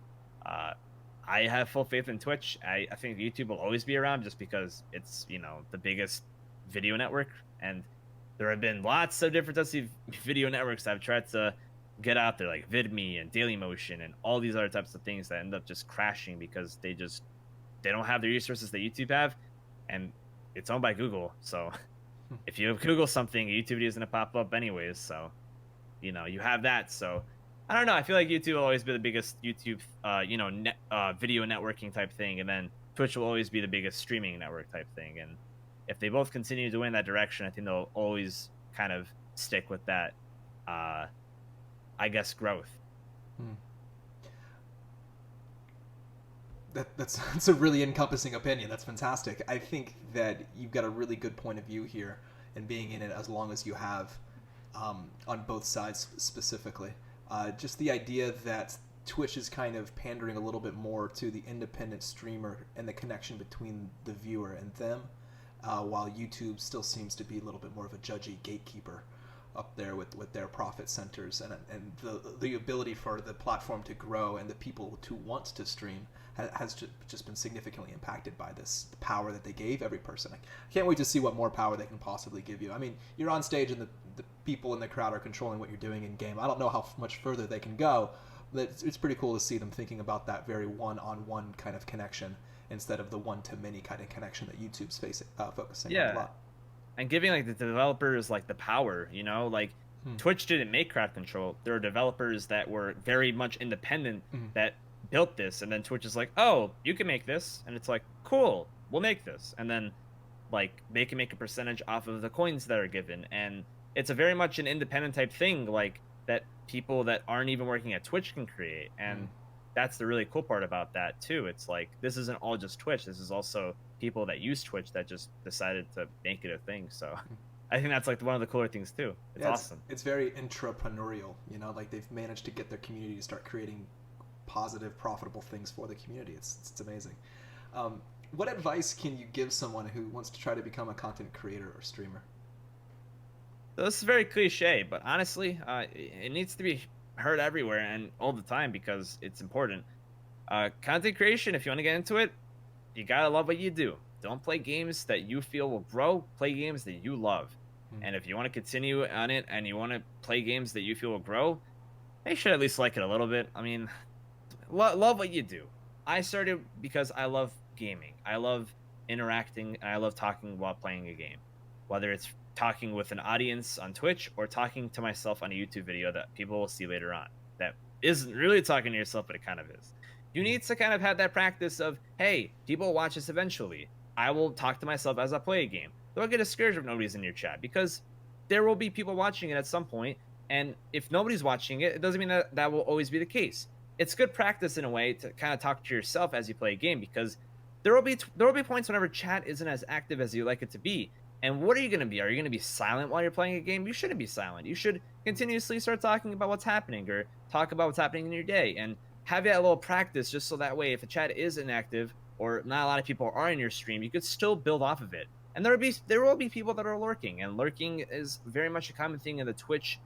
I have full faith in Twitch. I think YouTube will always be around just because it's the biggest video network, and there have been lots of different types of video networks that have tried to get out there, like VidMe and Dailymotion and all these other types of things that end up just crashing because they don't have the resources that YouTube have, and it's owned by Google. So if you Google something, YouTube video is going to pop up anyways. So you have that. So I don't know. I feel like YouTube will always be the biggest YouTube, video networking type thing, and then Twitch will always be the biggest streaming network type thing. And if they both continue to go in that direction, I think they'll always kind of stick with that, uh, I guess, growth. Hmm. That's a really encompassing opinion. That's fantastic. I think that you've got a really good point of view here, and being in it as long as you have, on both sides specifically. Just the idea that Twitch is kind of pandering a little bit more to the independent streamer and the connection between the viewer and them, while YouTube still seems to be a little bit more of a judgy gatekeeper up there with their profit centers, and the ability for the platform to grow and the people to want to stream has just been significantly impacted by this power that they gave every person. I can't wait to see what more power they can possibly give you. I mean, you're on stage and the people in the crowd are controlling what you're doing in game. I don't know how much further they can go, but it's pretty cool to see them thinking about that very one-on-one kind of connection instead of the one-to-many kind of connection that YouTube's focusing on a lot. And giving like the developers like the power, like Twitch didn't make crowd control. There are developers that were very much independent that built this, and then Twitch is like, oh, you can make this, and it's like, cool, we'll make this, and then like they can make a percentage off of the coins that are given, and it's a very much an independent type thing, like that people that aren't even working at Twitch can create, and that's the really cool part about that too. It's like this isn't all just Twitch. This is also people that use Twitch that just decided to make it a thing. So I think that's like one of the cooler things too. It's awesome. It's very intrapreneurial, like they've managed to get their community to start creating positive, profitable things for the community. It's amazing. What advice can you give someone who wants to try to become a content creator or streamer? So this is very cliche, but honestly, it needs to be heard everywhere and all the time because it's important. Content creation, if you want to get into it, you gotta love what you do. Don't play games that you feel will grow. Play games that you love. And if you want to continue on it and you want to play games that you feel will grow, you should at least like it a little bit. I mean, love what you do. I started because I love gaming. I love interacting, and I love talking while playing a game. Whether it's talking with an audience on Twitch or talking to myself on a YouTube video that people will see later on. That isn't really talking to yourself, but it kind of is. You need to kind of have that practice of, hey, people will watch this eventually. I will talk to myself as I play a game. Don't get discouraged if nobody's in your chat, because there will be people watching it at some point, and if nobody's watching it, it doesn't mean that that will always be the case. It's good practice in a way to kind of talk to yourself as you play a game, because there will be points whenever chat isn't as active as you like it to be. And what are you going to be? Are you going to be silent while you're playing a game? You shouldn't be silent. You should continuously start talking about what's happening, or talk about what's happening in your day, and have that little practice, just so that way if a chat is inactive or not a lot of people are in your stream, you could still build off of it. And there will be people that are lurking, and lurking is very much a common thing in the Twitch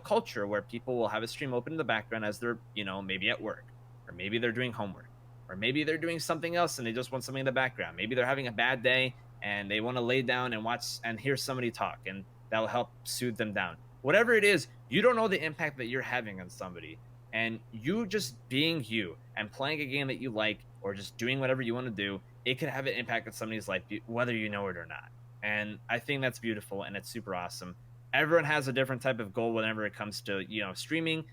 culture, where people will have a stream open in the background as they're maybe at work, or maybe they're doing homework, or maybe they're doing something else and they just want something in the background. Maybe they're having a bad day and they want to lay down and watch and hear somebody talk, and that'll help soothe them down. Whatever it is, you don't know the impact that you're having on somebody, and you just being you and playing a game that you like, or just doing whatever you want to do, it can have an impact on somebody's life, whether you know it or not. And I think that's beautiful, and it's super awesome. Everyone has a different type of goal whenever it comes to streaming.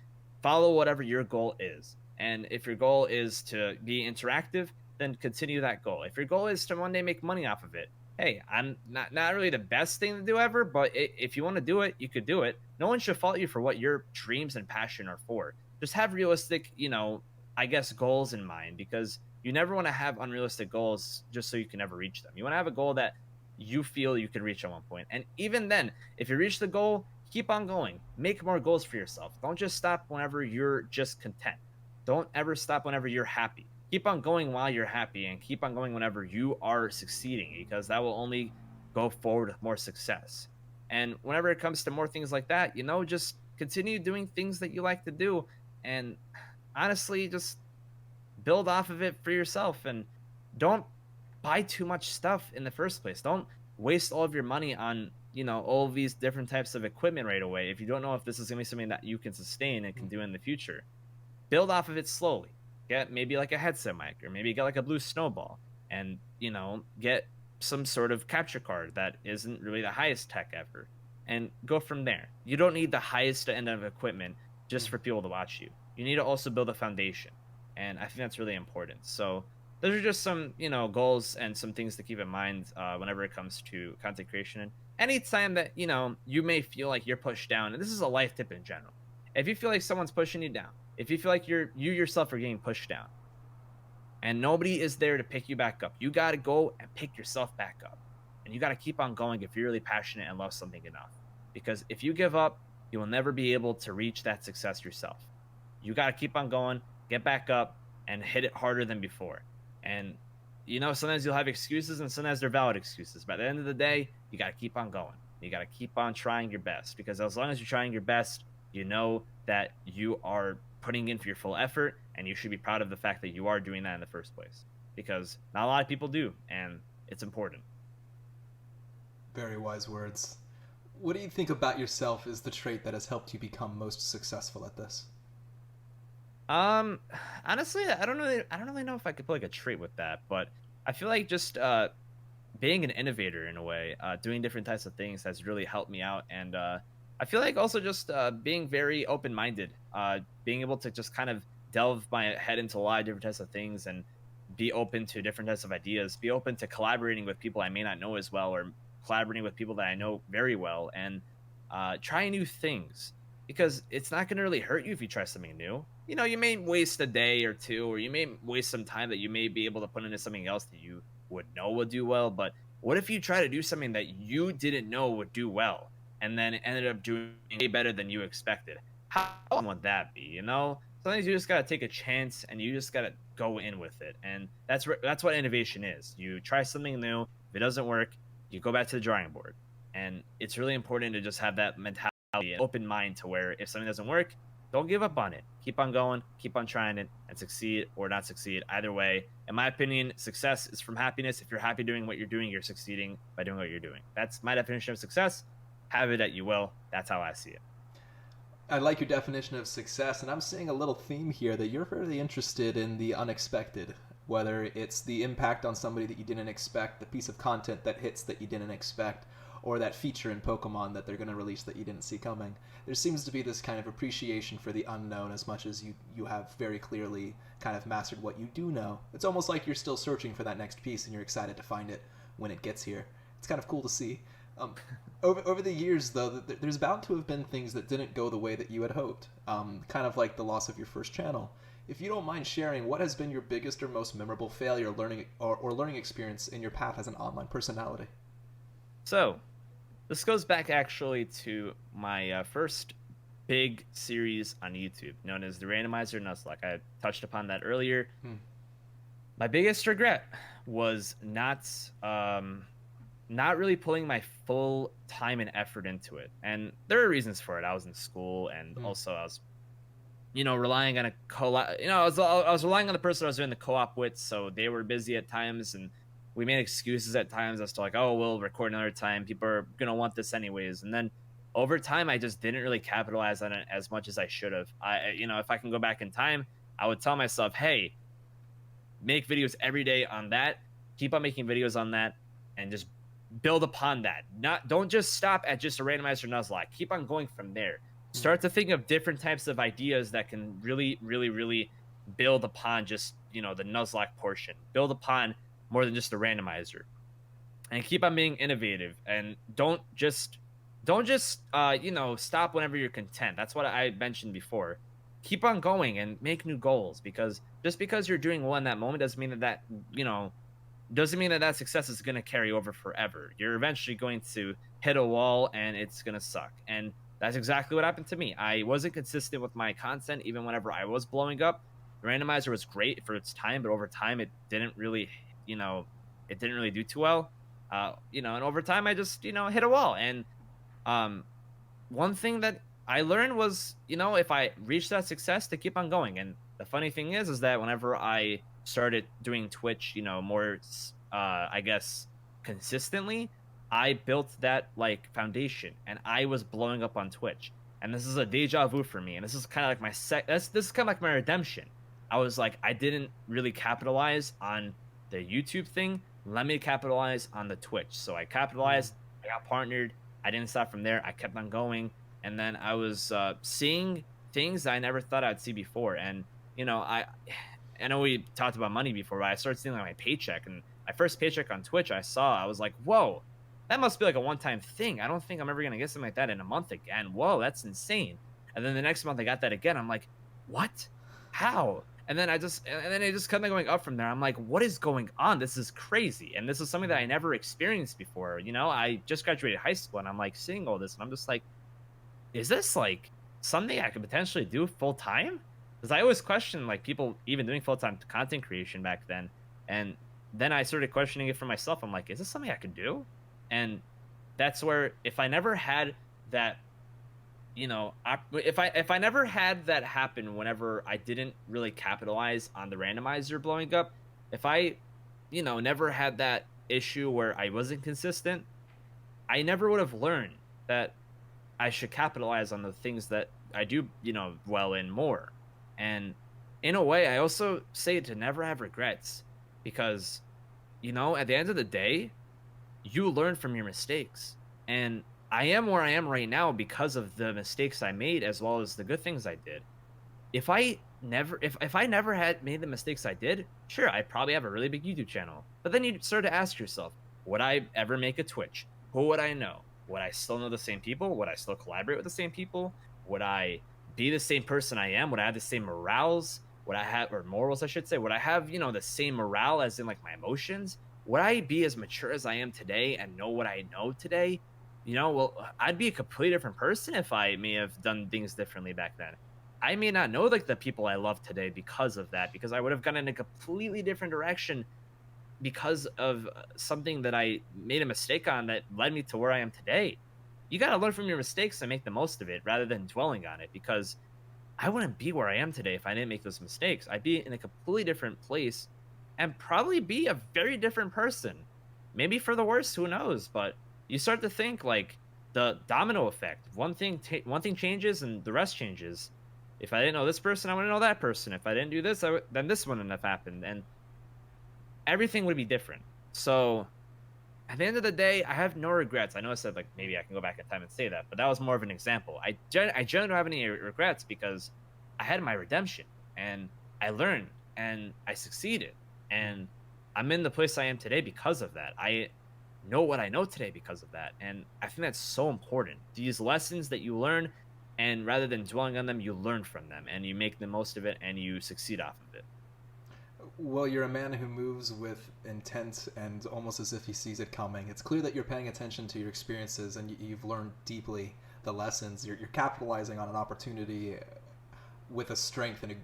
Follow whatever your goal is, and if your goal is to be interactive, then continue that goal. If your goal is to one day make money off of it, hey, I'm not really the best thing to do ever, but if you want to do it, you could do it. No one should fault you for what your dreams and passion are for. Just have realistic, I guess, goals in mind, because you never want to have unrealistic goals just so you can never reach them. You want to have a goal that you feel you can reach at one point. And even then, if you reach the goal, keep on going. Make more goals for yourself. Don't just stop whenever you're just content. Don't ever stop whenever you're happy. Keep on going while you're happy, and keep on going whenever you are succeeding, because that will only go forward with more success. And whenever it comes to more things like that, just continue doing things that you like to do, and honestly, just build off of it for yourself, and don't buy too much stuff in the first place. Don't waste all of your money on, all of these different types of equipment right away if you don't know if this is going to be something that you can sustain and can do in the future. Build off of it slowly. Get maybe like a headset mic, or maybe get like a blue snowball, and get some sort of capture card that isn't really the highest tech ever. and go from there. You don't need the highest end of equipment just for people to watch you. You need to also build a foundation, and I think that's really important. So those are just some, goals and some things to keep in mind whenever it comes to content creation. And anytime that you may feel like you're pushed down, and this is a life tip in general. If you feel like someone's pushing you down, if you feel like you yourself are getting pushed down, and nobody is there to pick you back up, you got to go and pick yourself back up, and you got to keep on going if you're really passionate and love something enough. Because if you give up, you will never be able to reach that success yourself. You got to keep on going, get back up, and hit it harder than before. And sometimes you'll have excuses, and sometimes they're valid excuses. But at the end of the day, you got to keep on going. You got to keep on trying your best, because as long as you're trying your best, you know that you are putting in for your full effort, and you should be proud of the fact that you are doing that in the first place, because not a lot of people do, and it's important. Very wise words. What do you think about yourself is the trait that has helped you become most successful at this? Honestly, I don't really know if I could put like a trait with that, but I feel like just being an innovator in a way, doing different types of things has really helped me out. And I feel like also just being very open-minded, being able to just kind of delve my head into a lot of different types of things, and be open to different types of ideas, be open to collaborating with people I may not know as well, or collaborating with people that I know very well, and trying new things, because it's not going to really hurt you if you try something new. You may waste a day or two, or you may waste some time that you may be able to put into something else that you would know would do well. But what if you try to do something that you didn't know would do well, and then it ended up doing way better than you expected? How fun would that be? Sometimes you just got to take a chance, and you just got to go in with it. And that's what innovation is. You try something new. If it doesn't work, you go back to the drawing board. And it's really important to just have that mentality, an open mind, to where if something doesn't work, don't give up on it. Keep on going, keep on trying it, and succeed or not succeed. Either way, in my opinion, success is from happiness. If you're happy doing what you're doing, you're succeeding by doing what you're doing. That's my definition of success. Have it at you will. That's how I see it. I like your definition of success, and I'm seeing a little theme here that you're really interested in the unexpected, whether it's the impact on somebody that you didn't expect, the piece of content that hits that you didn't expect, or that feature in Pokemon that they're going to release that you didn't see coming. There seems to be this kind of appreciation for the unknown, as much as you have very clearly kind of mastered what you do know. It's almost like you're still searching for that next piece, and you're excited to find it when it gets here. It's kind of cool to see. Over the years, though, there's bound to have been things that didn't go the way that you had hoped, kind of like the loss of your first channel. If you don't mind sharing, what has been your biggest or most memorable failure or learning experience in your path as an online personality? So, this goes back actually to my first big series on YouTube, known as the Randomizer Nuzlocke. I touched upon that earlier. My biggest regret was not really pulling my full time and effort into it. And there are reasons for it. I was in school, and also I was, relying on I was relying on the person I was doing the co-op with, so they were busy at times, and we made excuses at times as to like, oh, we'll record another time. People are going to want this anyways. And then over time, I just didn't really capitalize on it as much as I should have. If I can go back in time, I would tell myself, hey, make videos every day on that. Keep on making videos on that, and just build upon that. Don't just stop at just a Randomizer Nuzlocke. Keep on going from there. Start to think of different types of ideas that can really, really, really build upon just, the Nuzlocke portion. Build upon more than just the randomizer, and keep on being innovative, and don't just stop whenever you're content. That's what I mentioned before. Keep on going and make new goals, because just because you're doing well in that moment doesn't mean that success is going to carry over forever. You're eventually going to hit a wall, and it's going to suck. And that's exactly what happened to me. I wasn't consistent with my content even whenever I was blowing up. The randomizer was great for its time, but over time it didn't really do too well. And over time I just, hit a wall. And one thing that I learned was, if I reached that success, to keep on going. And the funny thing is that whenever I started doing Twitch, more, I guess, consistently, I built that foundation, and I was blowing up on Twitch. And this is a deja vu for me. And this is kind of like this is kind of like my redemption. I was like, I didn't really capitalize on the YouTube thing. Let me capitalize on the Twitch. So I capitalized, I got partnered, I didn't stop from there. I kept on going, and then I was seeing things I never thought I'd see before. And you know, I know we talked about money before, but I started seeing like my paycheck, and my first paycheck on Twitch I was like, whoa, that must be like a one-time thing. I don't think I'm ever gonna get something like that in a month again. Whoa, that's insane. And then the next month I got that again. I'm like, what? How? And then it just kind of going up from there. I'm like, what is going on? This is crazy. And this is something that I never experienced before. You know, I just graduated high school and I'm like seeing all this and I'm just like, is this like something I could potentially do full time? Because I always question like people even doing full time content creation back then. And then I started questioning it for myself. I'm like, is this something I could do? And that's where if I never had that, you know, if I never had that happen whenever I didn't really capitalize on the randomizer blowing up, if I, you know, never had that issue where I wasn't consistent, I never would have learned that I should capitalize on the things that I do, you know, well in more. And in a way, I also say to never have regrets because, you know, at the end of the day, you learn from your mistakes. And I am where I am right now because of the mistakes I made as well as the good things I did. If I never had made the mistakes I did, sure, I'd probably have a really big YouTube channel. But then you start to ask yourself, would I ever make a Twitch? Who would I know? Would I still know the same people? Would I still collaborate with the same people? Would I be the same person I am? Would I have the same morals? Would I have, or morals, I should say? Would I have, you know, the same morale as in like my emotions? Would I be as mature as I am today and know what I know today? You know, well, I'd be a completely different person if I may have done things differently back then. I may not know like the people I love today because of that, because I would have gone in a completely different direction because of something that I made a mistake on that led me to where I am today. You got to learn from your mistakes and make the most of it rather than dwelling on it, because I wouldn't be where I am today if I didn't make those mistakes. I'd be in a completely different place and probably be a very different person. Maybe for the worse, who knows? But you start to think like the domino effect. One thing changes and the rest changes. If I didn't know this person, I wouldn't know that person. If I didn't do this, then this wouldn't have happened, and everything would be different. So at the end of the day, I have no regrets. I know I said like maybe I can go back in time and say that, but that was more of an example. I generally don't have any regrets because I had my redemption and I learned and I succeeded, and I'm in the place I am today because of that. I know what I know today because of that, and I think that's so important. These lessons that you learn, and rather than dwelling on them, you learn from them and you make the most of it and you succeed off of it. Well, you're a man who moves with intent and almost as if he sees it coming. It's clear that you're paying attention to your experiences and you've learned deeply the lessons. You're capitalizing on an opportunity with a strength and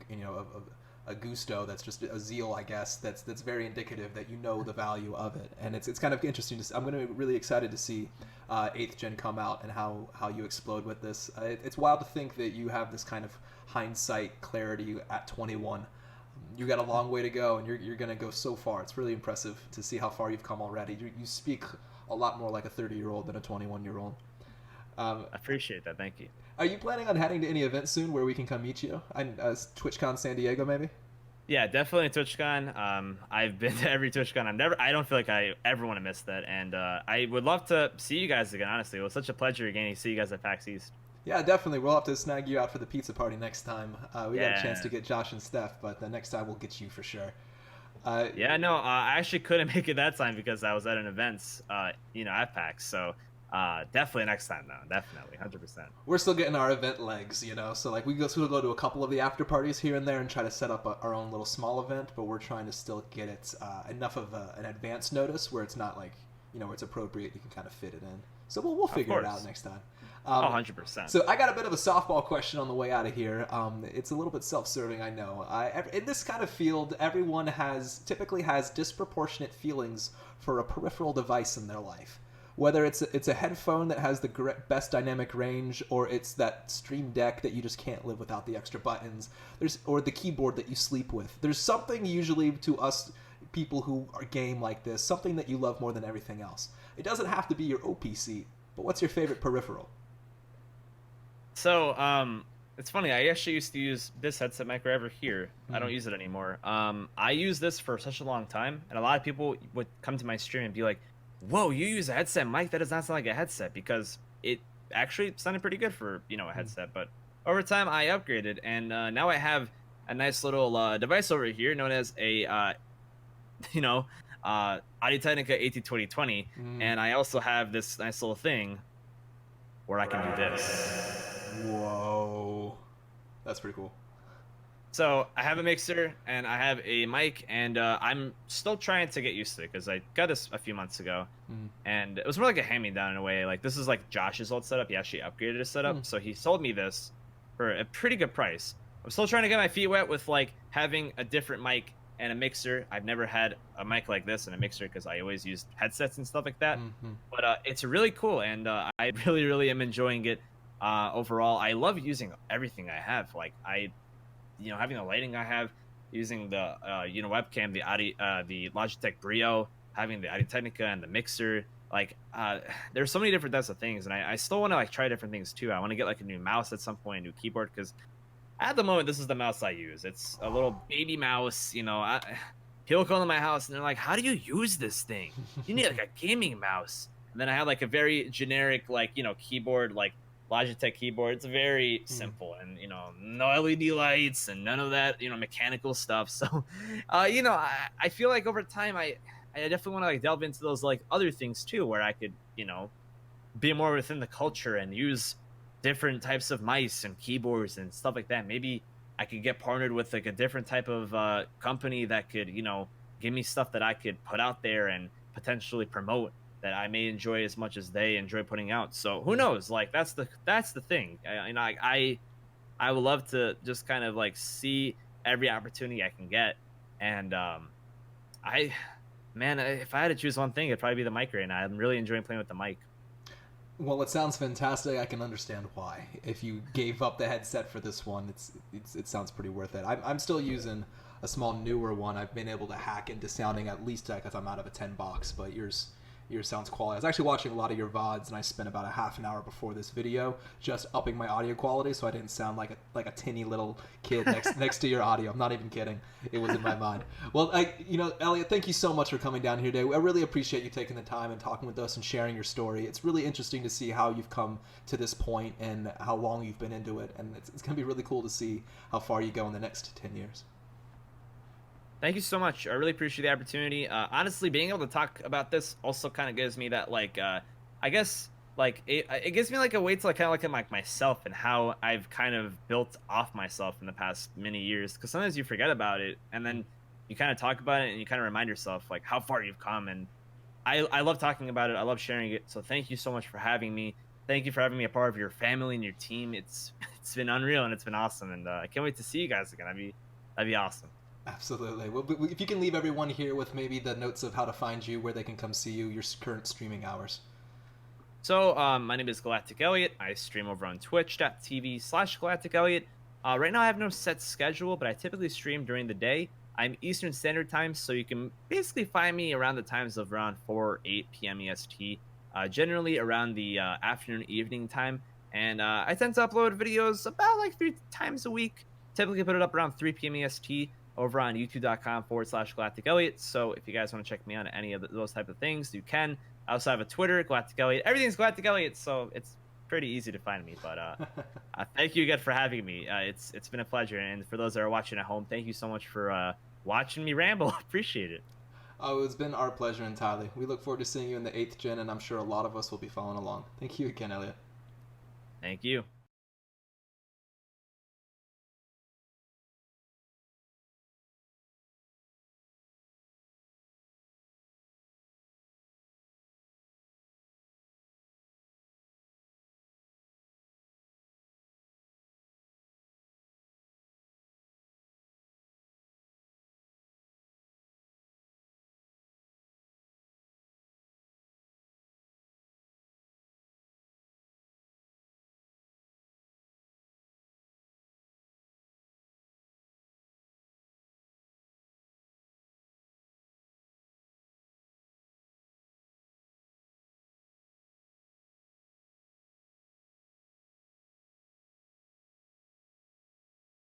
a gusto that's just a zeal, I guess, that's very indicative that you know the value of it. And it's kind of interesting to see. I'm going to be really excited to see 8th Gen come out and how you explode with this. It's wild to think that you have this kind of hindsight clarity at 21. You got a long way to go, and you're going to go so far. It's really impressive to see how far you've come already. You speak a lot more like a 30-year-old than a 21-year-old. I appreciate that. Thank you. Are you planning on heading to any events soon where we can come meet you? TwitchCon San Diego, maybe? Yeah, definitely TwitchCon. I've been to every TwitchCon. I don't feel like I ever want to miss that, and I would love to see you guys again. Honestly, it was such a pleasure again to see you guys at PAX East. Yeah, definitely. We'll have to snag you out for the pizza party next time. We got a chance to get Josh and Steph, but the next time we'll get you for sure. I actually couldn't make it that time because I was at an event, at PAX. So definitely next time, though. Definitely, 100%. We're still getting our event legs, so like we still go to a couple of the after parties here and there and try to set up our own little small event, but we're trying to still get it enough of an advance notice where it's not like, where it's appropriate, you can kind of fit it in. So we'll figure it out next time. 100%. So I got a bit of a softball question on the way out of here. It's a little bit self-serving, I know. In this kind of field, everyone typically has disproportionate feelings for a peripheral device in their life. Whether it's a headphone that has the best dynamic range, or it's that Stream Deck that you just can't live without the extra buttons, or the keyboard that you sleep with. There's something usually to us people who are game like this, something that you love more than everything else. It doesn't have to be your OPC, but what's your favorite peripheral? So, it's funny. I actually used to use this headset mic right over here. I don't use it anymore. I used this for such a long time, and a lot of people would come to my stream and be like, "Whoa, you use a headset mic? That does not sound like a headset." Because it actually sounded pretty good for a headset. But over time, I upgraded, and now I have a nice little device over here known as a you know Audio-Technica AT2020, Mm. and I also have this nice little thing where I can do this. Whoa, that's pretty cool. So I have a mixer and I have a mic, and I'm still trying to get used to it because I got this a few months ago, Mm. and it was more like a hand-me-down in a way. Like, this is like Josh's old setup. He actually upgraded his setup, Mm. so he sold me this for a pretty good price. I'm still trying to get my feet wet with like having a different mic and a mixer. I've never had a mic like this and a mixer because I always used headsets and stuff like that. Mm-hmm. But it's really cool, and I really, really am enjoying it. Overall, I love using everything I have. Like, having the lighting I have, using the webcam, the Logitech Brio, having the Audio Technica and the mixer. Like, there's so many different types of things, and I still want to like try different things too. I want to get like a new mouse at some point, a new keyboard, because at the moment this is the mouse I use. It's a little baby mouse. People come to my house and they're like, "How do you use this thing? You need like a gaming mouse." And then I have like a very generic keyboard, like Logitech keyboard. It's very simple, and no LED lights and none of that mechanical stuff. So I feel like over time I definitely want to like delve into those like other things too, where I could be more within the culture and use different types of mice and keyboards and stuff like that. Maybe I could get partnered with like a different type of company that could give me stuff that I could put out there and potentially promote, that I may enjoy as much as they enjoy putting out. So who knows? Like, that's the thing. I would love to just kind of like see every opportunity I can get. And I man, if I had to choose one thing, it'd probably be the mic right now. I'm really enjoying playing with the mic. Well, it sounds fantastic. I can understand why. If you gave up the headset for this one, it sounds pretty worth it. I'm still using a small newer one. I've been able to hack into sounding at least because I'm out of a 10 box, but yours sounds quality. I was actually watching a lot of your VODs, and I spent about a half an hour before this video just upping my audio quality so I didn't sound like a tinny little kid next to your audio. I'm not even kidding. It was in my mind. Well, Elliot, thank you so much for coming down here today. I really appreciate you taking the time and talking with us and sharing your story. It's really interesting to see how you've come to this point and how long you've been into it, and it's going to be really cool to see how far you go in the next 10 years. Thank you so much. I really appreciate the opportunity. Honestly, being able to talk about this also kind of gives me that, like, I guess, like, it gives me, like, a way to, like, kind of look at, like, myself and how I've kind of built off myself in the past many years. Because sometimes you forget about it, and then you kind of talk about it, and you kind of remind yourself, like, how far you've come. And I love talking about it. I love sharing it. So thank you so much for having me. Thank you for having me a part of your family and your team. It's been unreal, and it's been awesome. And I can't wait to see you guys again. That'd be awesome. Absolutely. Well, if you can leave everyone here with maybe the notes of how to find you, where they can come see you, your current streaming hours. So, my name is GalacticElliot. I stream over on twitch.tv/GalacticElliot. Right now, I have no set schedule, but I typically stream during the day. I'm Eastern Standard Time, so you can basically find me around the times of around 8 p.m. EST, generally around the afternoon, evening time. And I tend to upload videos about like 3 times a week. Typically put it up around 3 p.m. EST over on youtube.com/GalacticElliot. So if you guys want to check me on any of those type of things, you can. I also have a Twitter, GalacticElliot. Everything's GalacticElliot, so it's pretty easy to find me. But thank you again for having me. It's been a pleasure. And for those that are watching at home, thank you so much for watching me ramble. Appreciate it. Oh, it's been our pleasure entirely. We look forward to seeing you in the 8th gen, and I'm sure a lot of us will be following along. Thank you again, Elliot. Thank you.